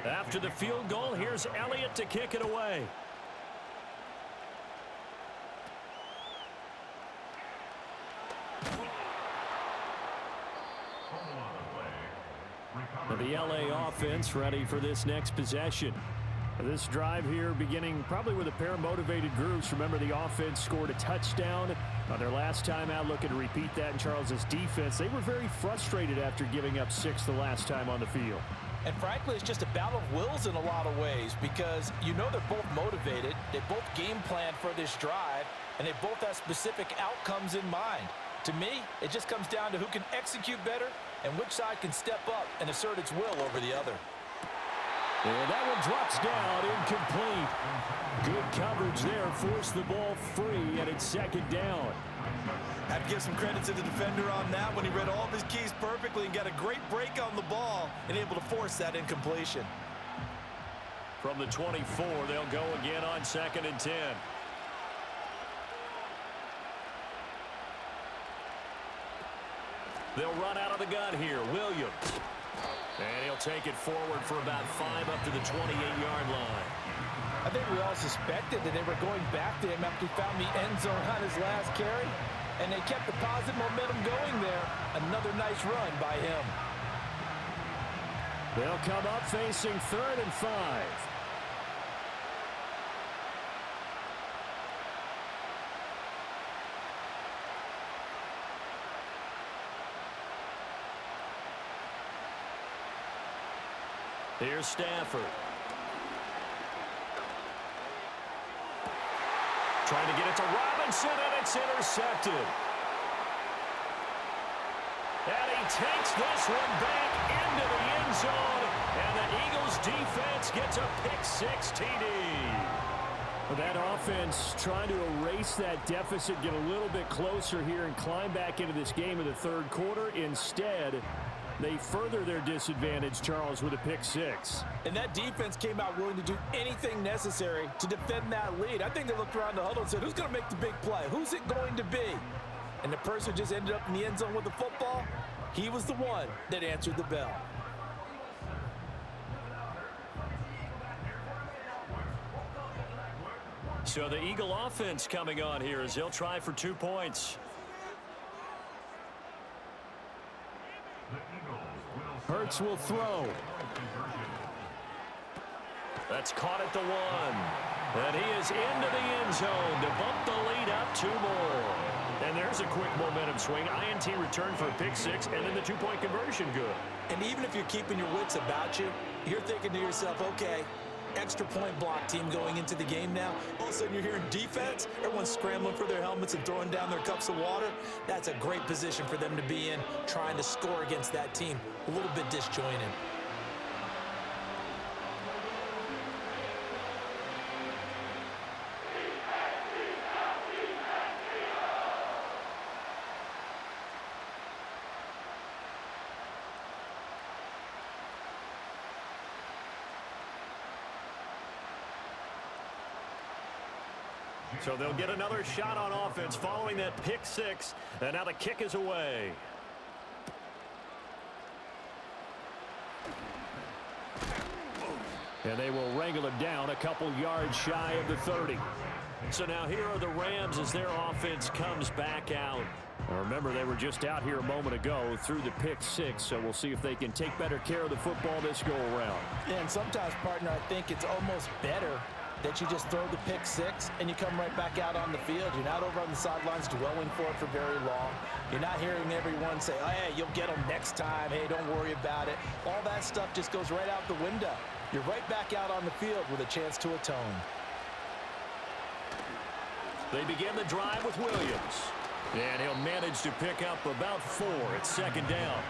After the field goal, here's Elliott to kick it away. The LA offense ready for this next possession. This drive here beginning probably with a pair of motivated groups. Remember, the offense scored a touchdown on their last time out. Looking to repeat that in Charles's defense. They were very frustrated after giving up 6 the last time on the field. And frankly, it's just a battle of wills in a lot of ways because you know they're both motivated, they both game plan for this drive, and they both have specific outcomes in mind. To me, it just comes down to who can execute better and which side can step up and assert its will over the other. And that one drops down, incomplete. Good coverage there, forced the ball free, and it's 2nd down. Have to give some credit to the defender on that when he read all of his keys perfectly and got a great break on the ball and able to force that incompletion. From the 24, they'll go again on 2nd and 10. They'll run out of the gun here. Williams. And he'll take it forward for about 5 up to the 28-yard line. I think we all suspected that they were going back to him after he found the end zone on his last carry. And they kept the positive momentum going there. Another nice run by him. They'll come up facing 3rd and 5. Here's Stafford. Trying to get it to Robinson, and it's intercepted. And he takes this one back into the end zone, and the Eagles defense gets a pick-6 TD. That offense trying to erase that deficit, get a little bit closer here, and climb back into this game in the 3rd quarter. Instead, They further their disadvantage, Charles, with a pick six. And that defense came out willing to do anything necessary to defend that lead. I think they looked around the huddle and said, who's going to make the big play? Who's it going to be? And the person just ended up in the end zone with the football. He was the one that answered the bell. So the Eagle offense coming on here as they'll try for 2 points. Hurts will throw. That's caught at the 1. And he is into the end zone to bump the lead up 2 more. And there's a quick momentum swing. INT return for a pick six, and then the 2-point conversion good. And even if you're keeping your wits about you, you're thinking to yourself, okay, extra point block team going into the game now. All of a sudden you're hearing defense. Everyone's scrambling for their helmets and throwing down their cups of water. That's a great position for them to be in, trying to score against that team. A little bit disjointed. So they'll get another shot on offense following that pick six. And now the kick is away. And they will wrangle it down a couple yards shy of the 30. So now here are the Rams as their offense comes back out. Now remember, they were just out here a moment ago through the pick six, so we'll see if they can take better care of the football this go-around. And sometimes, partner, I think it's almost better that you just throw the pick six and you come right back out on the field. You're not over on the sidelines dwelling for it for very long. You're not hearing everyone say, oh, hey, you'll get them next time. Hey, don't worry about it. All that stuff just goes right out the window. You're right back out on the field with a chance to atone. They begin the drive with Williams. And he'll manage to pick up about 4 at second down.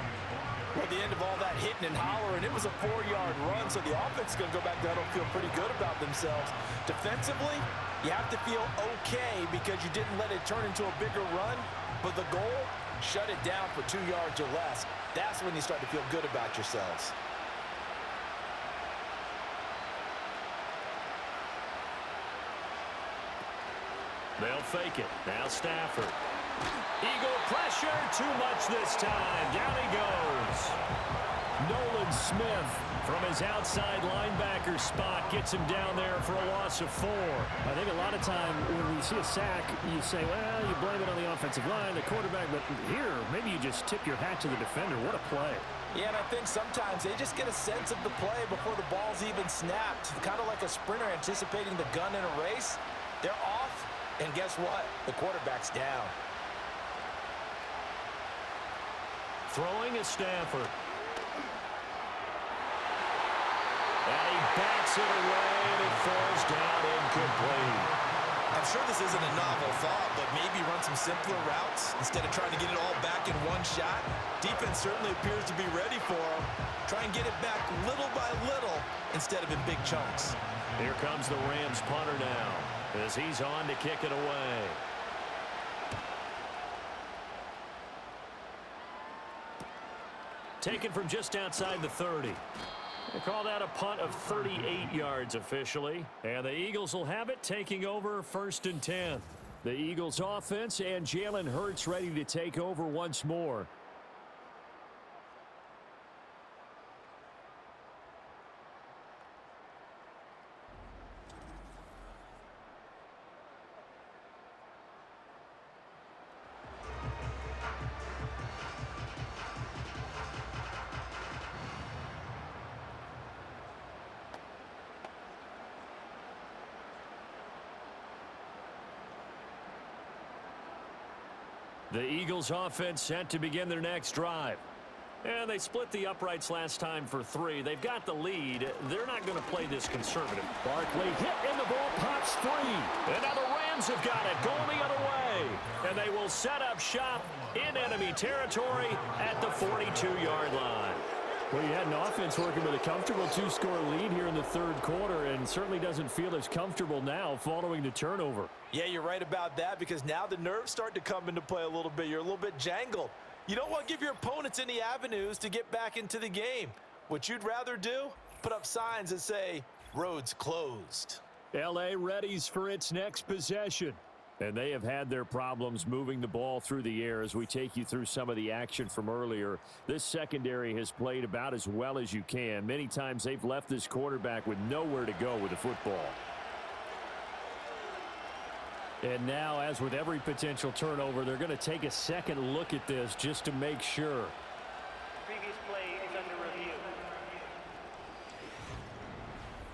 Well, at the end of all that hitting and hollering, it was a 4-yard run, so the offense is going to go back there and feel pretty good about themselves. Defensively, you have to feel okay because you didn't let it turn into a bigger run, but the goal, shut it down for 2 yards or less. That's when you start to feel good about yourselves. They'll fake it. Now Stafford. Eagle pressure, too much this time. Down he goes. Nolan Smith from his outside linebacker spot gets him down there for a loss of 4. I think a lot of time when we see a sack, you say, well, you blame it on the offensive line, the quarterback, but here, maybe you just tip your hat to the defender. What a play. Yeah, and I think sometimes they just get a sense of the play before the ball's even snapped. Kind of like a sprinter anticipating the gun in a race. They're off, and guess what? The quarterback's down. Throwing is Stafford. And he backs it away, and it falls down incomplete. I'm sure this isn't a novel thought, but maybe run some simpler routes instead of trying to get it all back in one shot. Defense certainly appears to be ready for him. Try and get it back little by little instead of in big chunks. Here comes the Rams punter now as he's on to kick it away. Taken from just outside the 30. They call that a punt of 38 yards officially. And the Eagles will have it, taking over 1st and 10. The Eagles offense and Jalen Hurts ready to take over once more. The Eagles offense set to begin their next drive. And they split the uprights last time for 3. They've got the lead. They're not going to play this conservative. Barkley hit and the ball pops free. And now the Rams have got it going the other way. And they will set up shop in enemy territory at the 42-yard line. Well, you had an offense working with a comfortable 2-score lead here in the 3rd quarter and certainly doesn't feel as comfortable now following the turnover. Yeah, you're right about that because now the nerves start to come into play a little bit. You're a little bit jangled. You don't want to give your opponents any avenues to get back into the game. What you'd rather do? Put up signs that say, roads closed. L.A. readies for its next possession. And they have had their problems moving the ball through the air as we take you through some of the action from earlier. This secondary has played about as well as you can. Many times they've left this quarterback with nowhere to go with the football. And now, as with every potential turnover, they're going to take a second look at this just to make sure. Previous play is under review.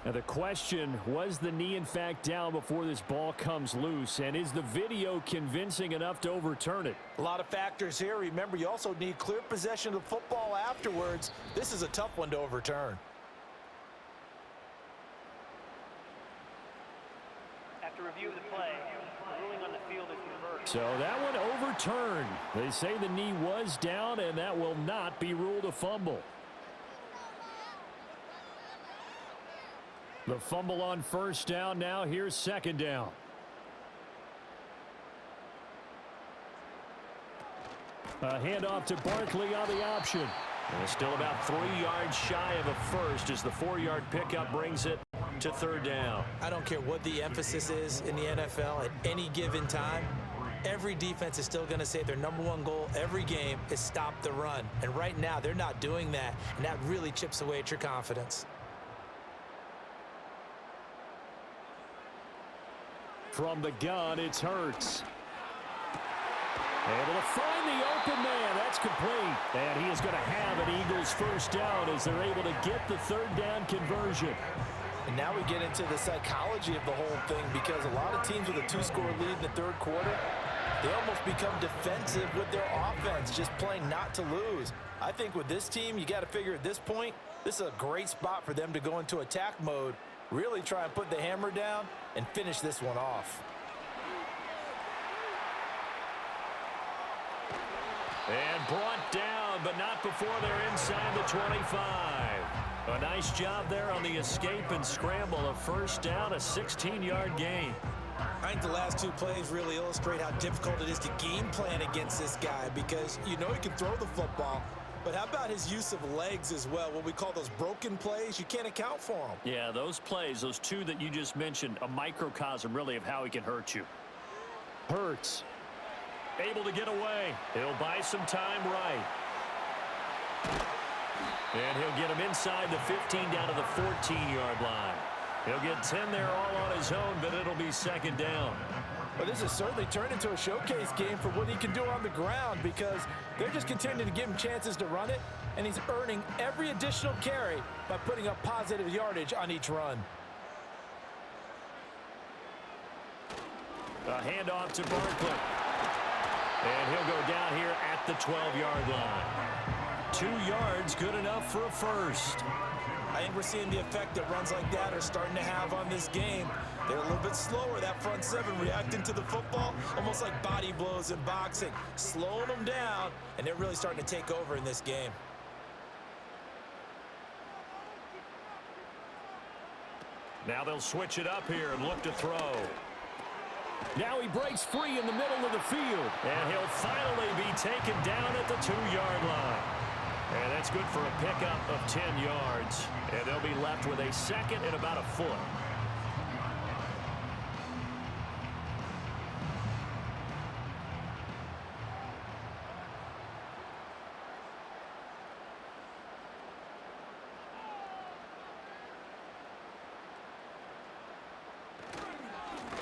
Now the question, was the knee in fact down before this ball comes loose? And is the video convincing enough to overturn it? A lot of factors here. Remember, you also need clear possession of the football afterwards. This is a tough one to overturn. After review of the play, the ruling on the field is reversed. So that one overturned. They say the knee was down, and that will not be ruled a fumble. The fumble on first down. Now here's second down. A handoff to Barkley on the option. And still about 3 yards shy of a first as the 4-yard pickup brings it to third down. I don't care what the emphasis is in the NFL at any given time. Every defense is still going to say their #1 goal every game is stop the run. And right now, they're not doing that, and that really chips away at your confidence. From the gun, it's Hurts. Able to find the open man. That's complete. And he is going to have an Eagles first down as they're able to get the third down conversion. And now we get into the psychology of the whole thing, because a lot of teams with a 2-score lead in the third quarter, they almost become defensive with their offense, just playing not to lose. I think with this team, you got to figure at this point, this is a great spot for them to go into attack mode, really try and put the hammer down and finish this one off. And brought down, but not before they're inside the 25. A nice job there on the escape and scramble. A first down, a 16-yard gain. I think the last two plays really illustrate how difficult it is to game plan against this guy, because you know he can throw the football, but how about his use of legs as well? What we call those broken plays, you can't account for them. Yeah, those plays, those two that you just mentioned, a microcosm really of how he can hurt you. Hurts. Able to get away. He'll buy some time right. And he'll get him inside the 15 down to the 14-yard line. He'll get 10 there all on his own, but it'll be second down. Well, this has certainly turned into a showcase game for what he can do on the ground, because they're just continuing to give him chances to run it, and he's earning every additional carry by putting up positive yardage on each run. A handoff to Barkley. And he'll go down here at the 12-yard line. 2 yards, good enough for a first. I think we're seeing the effect that runs like that are starting to have on this game. They're a little bit slower, that front seven, reacting to the football, almost like body blows in boxing, slowing them down, and they're really starting to take over in this game. Now they'll switch it up here and look to throw. Now he breaks free in the middle of the field, and he'll finally be taken down at the 2-yard line. And that's good for a pickup of 10 yards. And they'll be left with a second and about a foot.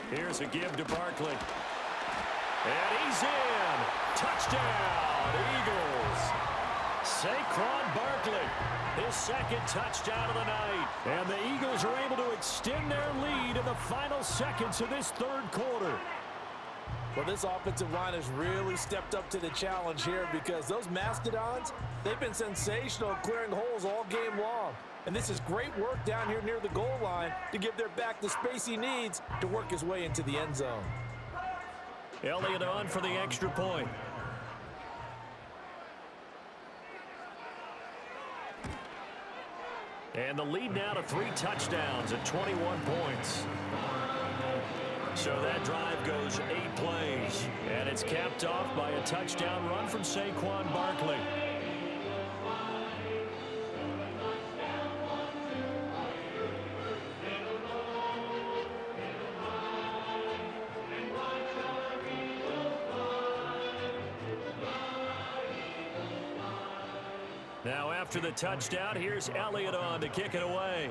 Here's a give to Barkley. And he's in. Touchdown, Eagles. Saquon Barkley, his second touchdown of the night. And the Eagles are able to extend their lead in the final seconds of this third quarter. Well, this offensive line has really stepped up to the challenge here, because those Mastodons, they've been sensational clearing holes all game long. And this is great work down here near the goal line to give their back the space he needs to work his way into the end zone. Elliott on for the extra point. And the lead now to 3 touchdowns at 21 points. So that drive goes 8 plays, and it's capped off by a touchdown run from Saquon Barkley. Now after the touchdown, here's Elliott on to kick it away.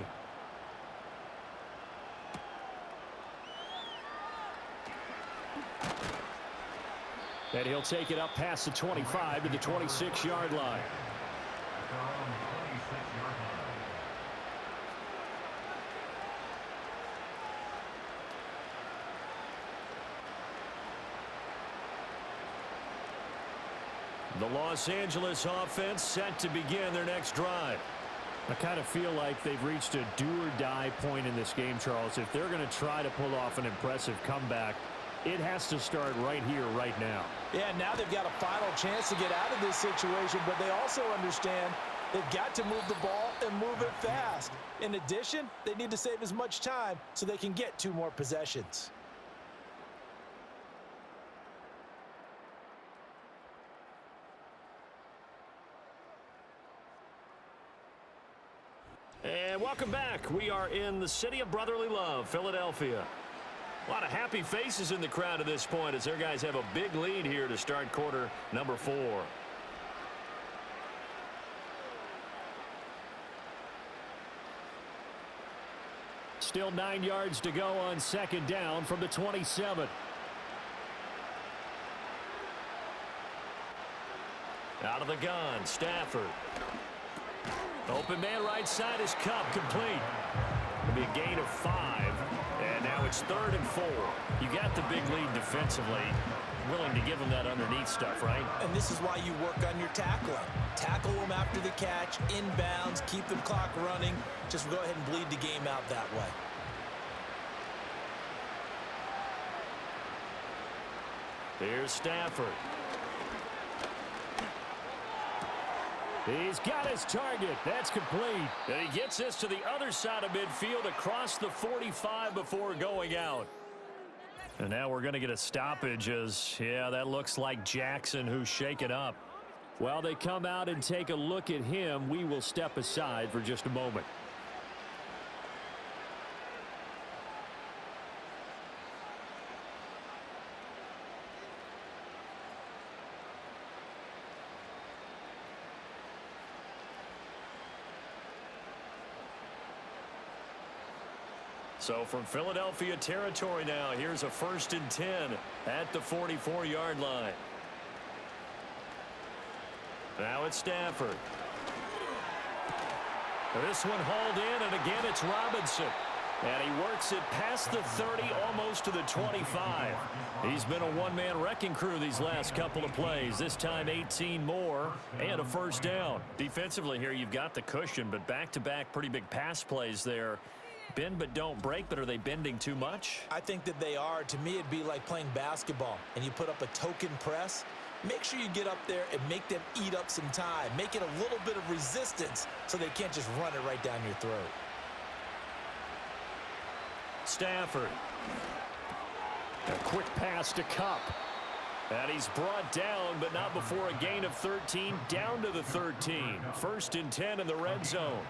And he'll take it up past the 25 to the 26-yard line. The Los Angeles offense set to begin their next drive. I kind of feel like they've reached a do-or-die point in this game, Charles. If they're going to try to pull off an impressive comeback, it has to start right here, right now. Yeah, now they've got a final chance to get out of this situation, but they also understand they've got to move the ball and move it fast. In addition, they need to save as much time so they can get 2 more possessions. And welcome back. We are in the city of brotherly love, Philadelphia. A lot of happy faces in the crowd at this point as their guys have a big lead here to start quarter number 4. Still 9 yards to go on second down from the 27. Out of the gun, Stafford. Open man right side is Cup, complete. It'll be a gain of 5, and now it's 3rd and 4. You got the big lead defensively. Willing to give them that underneath stuff, right? And this is why you work on your tackling. Tackle them after the catch, inbounds, keep the clock running. Just go ahead and bleed the game out that way. Here's Stafford. He's got his target. That's complete. And he gets this to the other side of midfield across the 45 before going out. And now we're going to get a stoppage as, yeah, that looks like Jackson who's shaken up. While they come out and take a look at him, we will step aside for just a moment. So from Philadelphia territory now, here's a 1st and 10 at the 44-yard line. Now it's Stafford. This one hauled in, and again it's Robinson. And he works it past the 30, almost to the 25. He's been a one-man wrecking crew these last couple of plays. This time 18 more and a 1st down. Defensively here, you've got the cushion, but back-to-back pretty big pass plays there. Bend but don't break, but are they bending too much? I think that they are. To me, it'd be like playing basketball, and you put up a token press. Make sure you get up there and make them eat up some time. Make it a little bit of resistance so they can't just run it right down your throat. Stafford. A quick pass to Cup. And he's brought down, but not before a gain of 13, down to the 13. 1st and 10 in the red zone.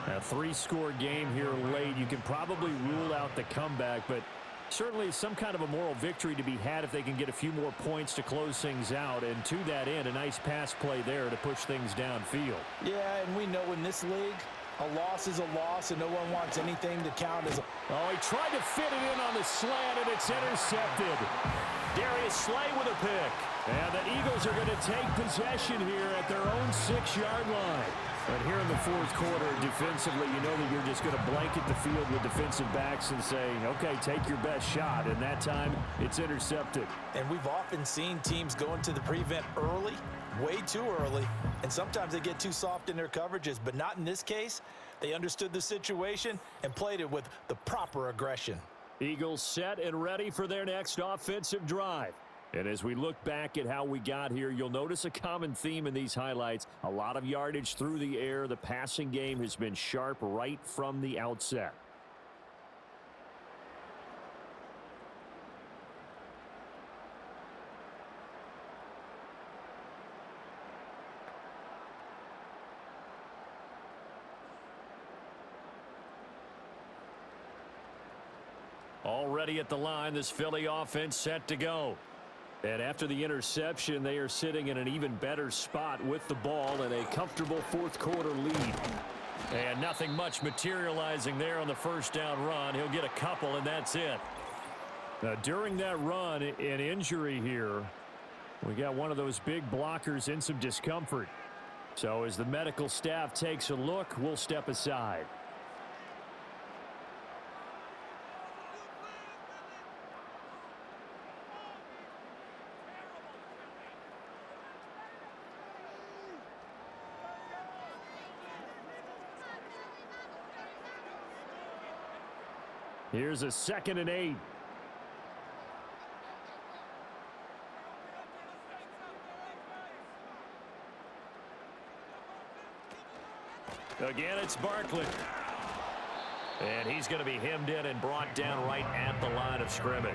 A 3-score game here late. You can probably rule out the comeback, but certainly some kind of a moral victory to be had if they can get a few more points to close things out. And to that end, a nice pass play there to push things downfield. Yeah, and we know in this league, a loss is a loss, and no one wants anything to count as a... Oh, he tried to fit it in on the slant, and it's intercepted. Darius Slay with a pick. And the Eagles are going to take possession here at their own 6-yard line. But here in the 4th quarter, defensively, you know that you're just going to blanket the field with defensive backs and say, okay, take your best shot. And that time, it's intercepted. And we've often seen teams go into the prevent early, way too early, and sometimes they get too soft in their coverages. But not in this case. They understood the situation and played it with the proper aggression. Eagles set and ready for their next offensive drive. And as we look back at how we got here, you'll notice a common theme in these highlights. A lot of yardage through the air. The passing game has been sharp right from the outset. Already at the line, this Philly offense set to go. And after the interception, they are sitting in an even better spot with the ball and a comfortable fourth quarter lead. And nothing much materializing there on the first down run. He'll get a couple, and that's it. Now, during that run, an injury here. We got one of those big blockers in some discomfort. So as the medical staff takes a look, we'll step aside. Here's a 2nd and 8. Again, it's Barkley. And he's going to be hemmed in and brought down right at the line of scrimmage.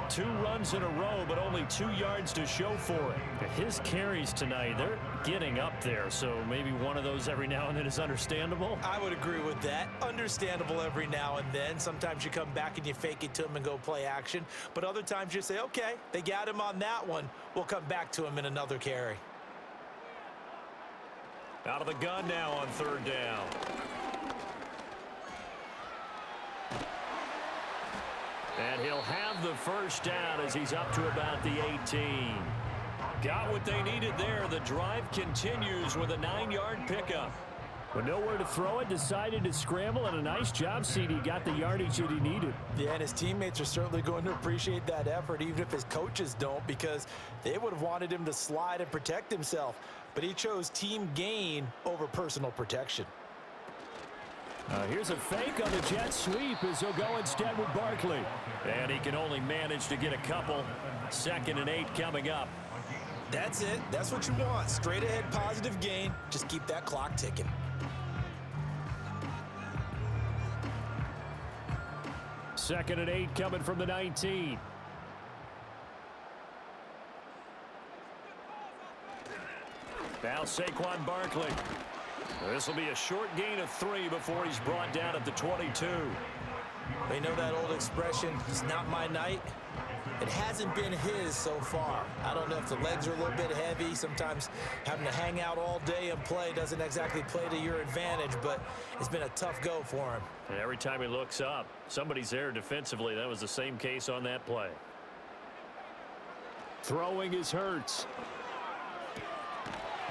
2 runs in a row, but only 2 yards to show for it. His carries tonight, they're getting up there, so maybe one of those every now and then is understandable. I would agree with that. Understandable every now and then. Sometimes you come back and you fake it to him and go play action. But other times you say, okay, they got him on that one. We'll come back to him in another carry. Out of the gun now on 3rd down. And he'll have the first down as he's up to about the 18. Got what they needed there. The drive continues with a 9-yard pickup. With nowhere to throw it, decided to scramble, and a nice job, CD. Got the yardage that he needed. Yeah, and his teammates are certainly going to appreciate that effort, even if his coaches don't, because they would have wanted him to slide and protect himself. But he chose team gain over personal protection. Here's a fake on the jet sweep as he'll go instead with Barkley. And he can only manage to get a couple. 2nd and 8 coming up. That's it. That's what you want. Straight ahead positive gain. Just keep that clock ticking. Second and 8 coming from the 19. Now Saquon Barkley. This will be a short gain of 3 before he's brought down at the 22. They know that old expression, it's not my night. It hasn't been his so far. I don't know if the legs are a little bit heavy. Sometimes having to hang out all day and play doesn't exactly play to your advantage, but it's been a tough go for him. And every time he looks up, somebody's there defensively. That was the same case on that play. Throwing is Hurts.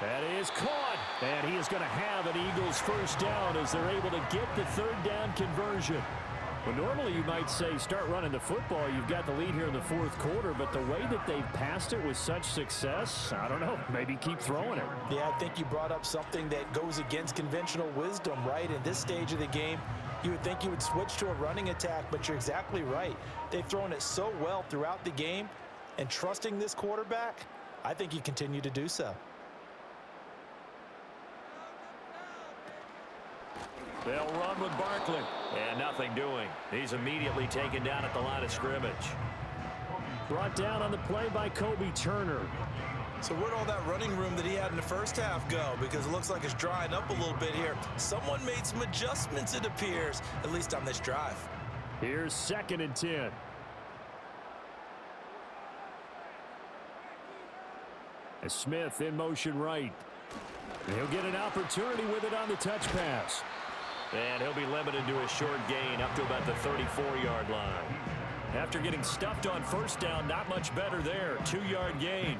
That is caught. And he is going to have an Eagles first down as they're able to get the 3rd down conversion. Well, normally you might say start running the football. You've got the lead here in the 4th quarter, but the way that they've passed it with such success, I don't know, maybe keep throwing it. Yeah, I think you brought up something that goes against conventional wisdom, right? In this stage of the game, you would think you would switch to a running attack, but you're exactly right. They've thrown it so well throughout the game, and trusting this quarterback, I think you continue to do so. They'll run with Barkley. And nothing doing. He's immediately taken down at the line of scrimmage. Brought down on the play by Kobe Turner. So where'd all that running room that he had in the first half go? Because it looks like it's drying up a little bit here. Someone made some adjustments, it appears, at least on this drive. Here's 2nd and 10. And Smith in motion right. And he'll get an opportunity with it on the touch pass. And he'll be limited to a short gain up to about the 34-yard line. After getting stuffed on first down, not much better there. 2-yard gain.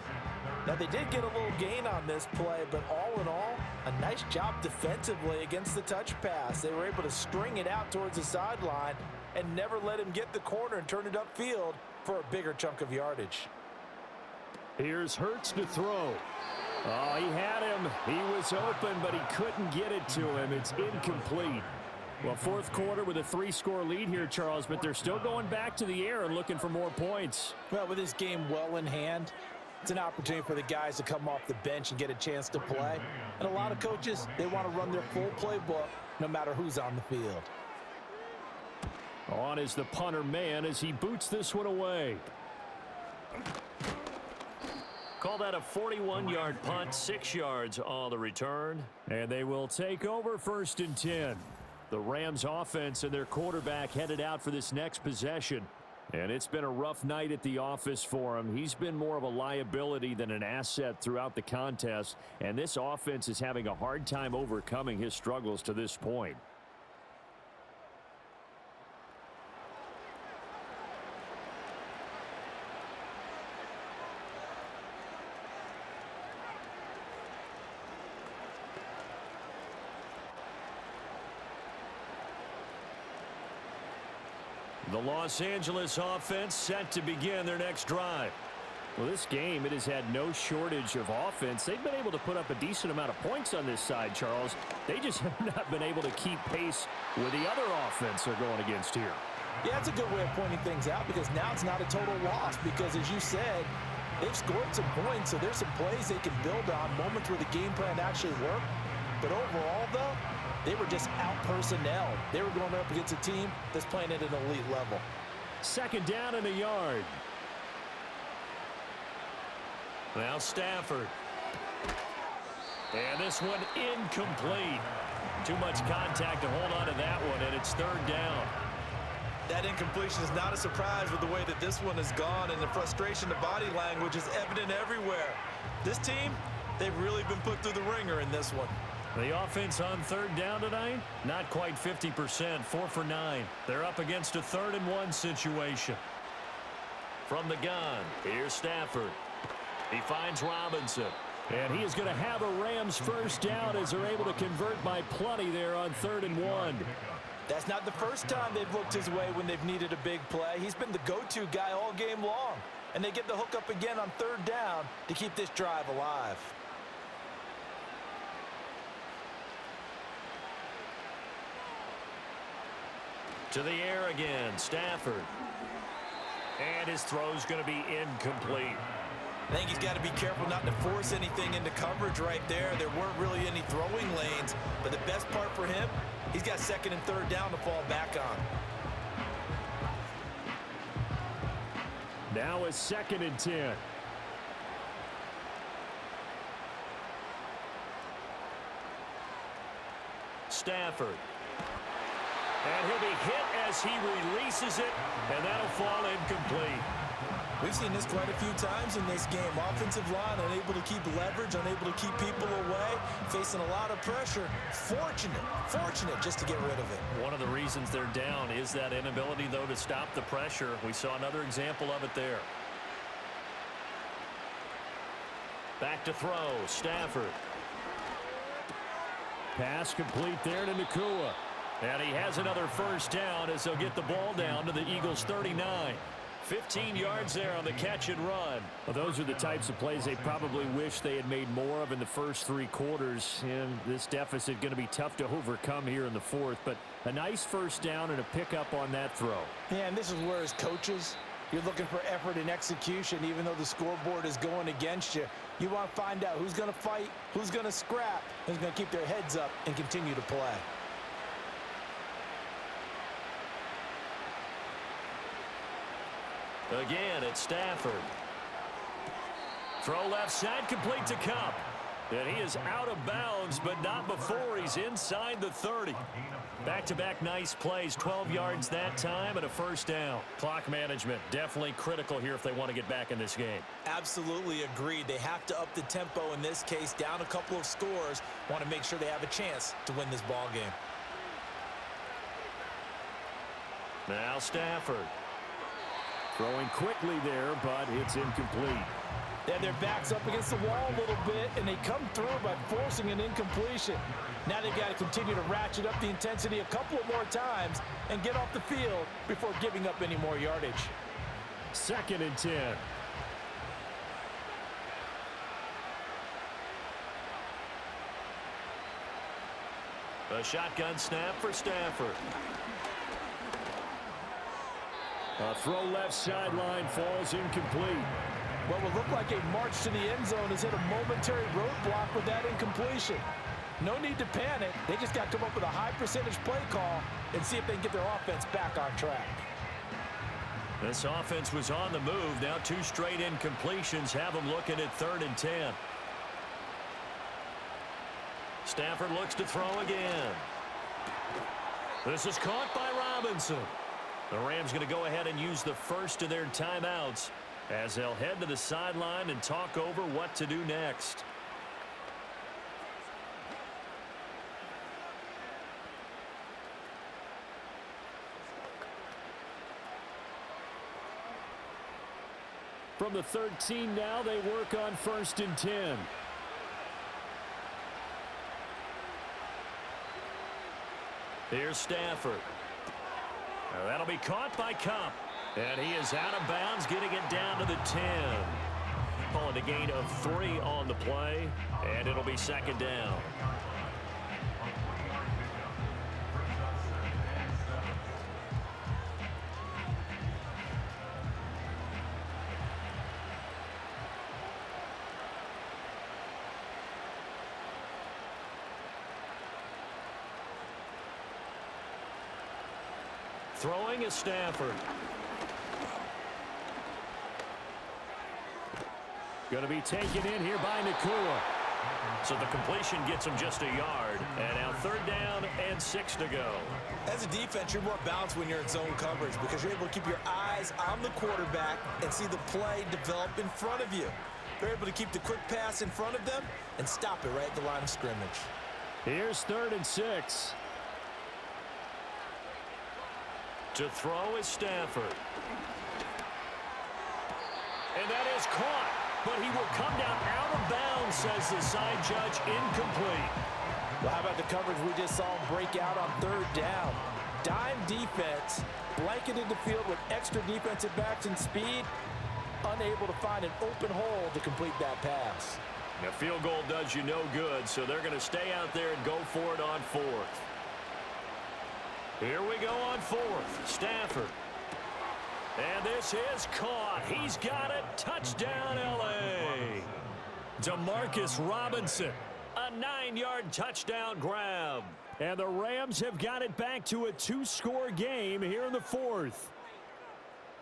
Now, they did get a little gain on this play, but all in all, a nice job defensively against the touch pass. They were able to string it out towards the sideline and never let him get the corner and turn it upfield for a bigger chunk of yardage. Here's Hurts to throw. Oh, he had him. He was open, but he couldn't get it to him. It's incomplete. Well, 4th quarter with a 3-score lead here, Charles, but they're still going back to the air and looking for more points. Well, with this game well in hand, it's an opportunity for the guys to come off the bench and get a chance to play. And a lot of coaches, they want to run their full playbook no matter who's on the field. On is the punter man as he boots this one away. Call that a 41-yard punt, 6 yards on the return. And they will take over 1st and 10. The Rams offense and their quarterback headed out for this next possession. And it's been a rough night at the office for him. He's been more of a liability than an asset throughout the contest. And this offense is having a hard time overcoming his struggles to this point. The Los Angeles offense set to begin their next drive. Well, this game, it has had no shortage of offense. They've been able to put up a decent amount of points on this side, Charles. They just have not been able to keep pace with the other offense they're going against here. Yeah, that's a good way of pointing things out because now it's not a total loss because, as you said, they've scored some points, so there's some plays they can build on, moments where the game plan actually worked. But overall, though, they were just out-personnel. They were going up against a team that's playing at an elite level. Second down and a yard. Now Stafford. And this one incomplete. Too much contact to hold on to that one, and it's third down. That incompletion is not a surprise with the way that this one has gone, and the frustration, the body language is evident everywhere. This team, they've really been put through the ringer in this one. The offense on third down tonight, not quite 50%, 4 for 9. They're up against a 3rd and 1 situation. From the gun, here's Stafford. He finds Robinson. And he is going to have a Rams first down as they're able to convert by plenty there on 3rd and 1. That's not the first time they've looked his way when they've needed a big play. He's been the go-to guy all game long. And they get the hook up again on 3rd down to keep this drive alive. To the air again, Stafford. And his throw's going to be incomplete. I think he's got to be careful not to force anything into coverage right there. There weren't really any throwing lanes, but the best part for him, he's got 2nd and 3rd down to fall back on. Now a 2nd and 10. Stafford. And he'll be hit as he releases it, and that'll fall incomplete. We've seen this quite a few times in this game. Offensive line unable to keep leverage, unable to keep people away, facing a lot of pressure. Fortunate just to get rid of it. One of the reasons they're down is that inability, though, to stop the pressure. We saw another example of it there. Back to throw, Stafford. Pass complete there to Nakua. And he has another first down as they'll get the ball down to the Eagles' 39. 15 yards there on the catch and run. Well, those are the types of plays they probably wish they had made more of in the first 3 quarters. And this deficit going to be tough to overcome here in the 4th. But a nice first down and a pickup on that throw. Yeah, and this is where as coaches, you're looking for effort and execution. Even though the scoreboard is going against you, you want to find out who's going to fight, who's going to scrap, who's going to keep their heads up and continue to play. Again, it's Stafford. Throw left side, complete to Kupp. And he is out of bounds, but not before he's inside the 30. Back-to-back nice plays, 12 yards that time and a first down. Clock management, definitely critical here if they want to get back in this game. Absolutely agreed. They have to up the tempo in this case, down a couple of scores. Want to make sure they have a chance to win this ball game. Now Stafford. Throwing quickly there, but it's incomplete. Yeah, their back's up against the wall a little bit, and they come through by forcing an incompletion. Now they've got to continue to ratchet up the intensity a couple of more times and get off the field before giving up any more yardage. 2nd and 10. A shotgun snap for Stafford. A throw left sideline falls incomplete. What would look like a march to the end zone has hit a momentary roadblock with that incompletion. No need to panic. They just got to come up with a high percentage play call and see if they can get their offense back on track. This offense was on the move. Now 2 straight incompletions have them looking at 3rd and 10. Stafford looks to throw again. This is caught by Robinson. The Rams going to go ahead and use the first of their timeouts as they'll head to the sideline and talk over what to do next. From the 13 now, they work on 1st and 10. Here's Stafford. Now that'll be caught by Kupp. And he is out of bounds, getting it down to the 10. Call it a gain of 3 on the play, and it'll be 2nd down. Throwing is Stafford. Going to be taken in here by Nakua. So the completion gets him just a yard. And now 3rd down and 6 to go. As a defense, you're more balanced when you're in zone coverage because you're able to keep your eyes on the quarterback and see the play develop in front of you. They're able to keep the quick pass in front of them and stop it right at the line of scrimmage. Here's 3rd and 6. To throw is Stafford. And that is caught. But he will come down out of bounds, says the side judge, incomplete. Well, how about the coverage we just saw him break out on 3rd down? Dime defense, blanketed the field with extra defensive backs and speed, unable to find an open hole to complete that pass. A field goal does you no good, so they're going to stay out there and go for it on 4th. Here we go on 4th. Stafford. And this is caught. He's got it. Touchdown, L.A. Demarcus Robinson. A 9-yard touchdown grab. And the Rams have got it back to a 2-score game here in the 4th.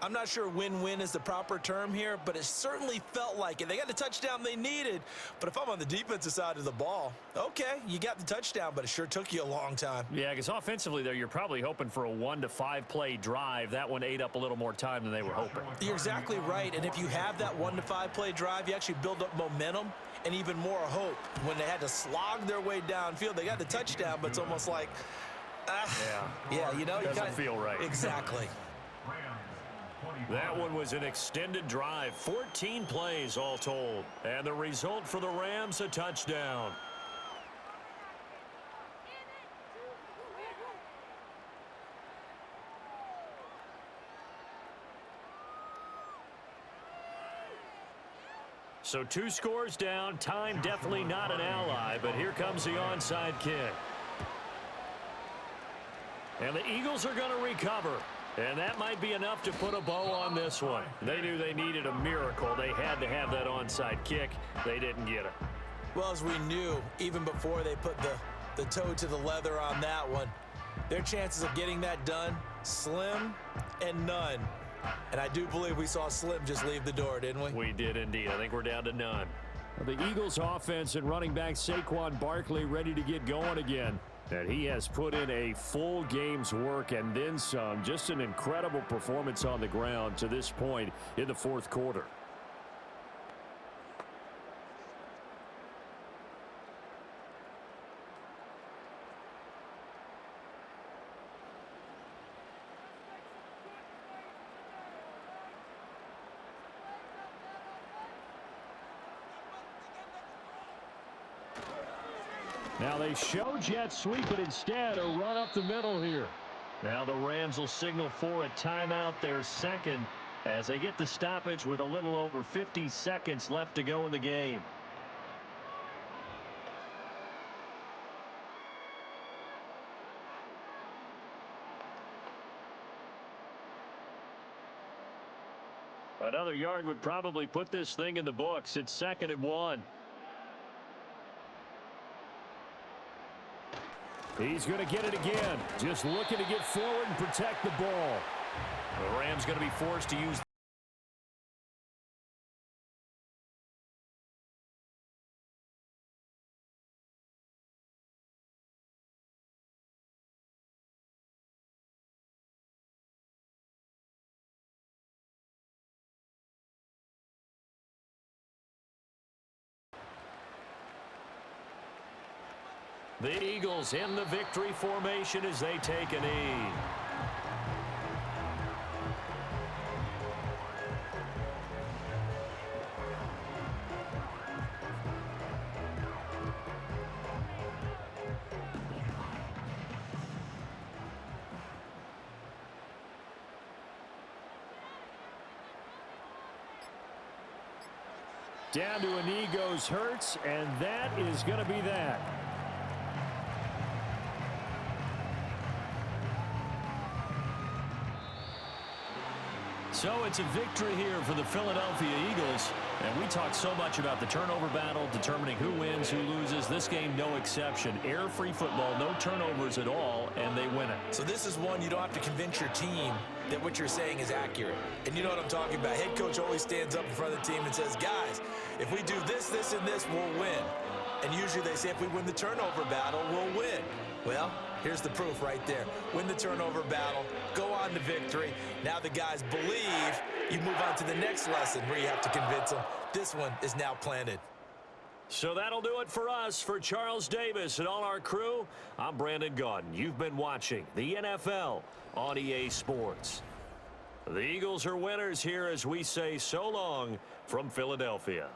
I'm not sure win-win is the proper term here, but it certainly felt like it. They got the touchdown they needed, but if I'm on the defensive side of the ball, okay, you got the touchdown, but it sure took you a long time. Yeah, because offensively there, you're probably hoping for a 1 to 5 play drive. That one ate up a little more time than they were hoping. You're exactly right, and if you have that 1 to 5 play drive, you actually build up momentum and even more hope. When they had to slog their way downfield, they got the touchdown, but it's almost like, yeah, you know, you doesn't feel right. Exactly. That one was an extended drive, 14 plays all told. And the result for the Rams, a touchdown. So 2 scores down, time definitely not an ally, but here comes the onside kick. And the Eagles are going to recover. And that might be enough to put a bow on this one. They knew they needed a miracle. They had to have that onside kick. They didn't get it. Well, as we knew, even before they put the toe to the leather on that one, their chances of getting that done, slim and none. And I do believe we saw Slim just leave the door, didn't we? We did indeed. I think we're down to none. The Eagles offense and running back Saquon Barkley ready to get going again. And he has put in a full game's work and then some. Just an incredible performance on the ground to this point in the 4th quarter. Now they show jet sweep, but instead a run up the middle here. Now the Rams will signal for a timeout, their 2nd, as they get the stoppage with a little over 50 seconds left to go in the game. Another yard would probably put this thing in the books. It's 2nd and 1. He's going to get it again. Just looking to get forward and protect the ball. The Rams going to be forced to use The Eagles in the victory formation as they take a knee. Down to a knee goes Hurts, and that is going to be that. So it's a victory here for the Philadelphia Eagles. And we talked so much about the turnover battle, determining who wins, who loses. This game, no exception. Air-free football, no turnovers at all, and they win it. So this is one you don't have to convince your team that what you're saying is accurate. And you know what I'm talking about. Head coach always stands up in front of the team and says, guys, if we do this, this, and this, we'll win. And usually they say if we win the turnover battle, we'll win. Well, here's the proof right there. Win the turnover battle, go on to victory. Now the guys believe. You move on to the next lesson where you have to convince them. This one is now planted. So that'll do it for us. For Charles Davis and all our crew, I'm Brandon Gaudin. You've been watching the NFL on EA Sports. The Eagles are winners here as we say so long from Philadelphia.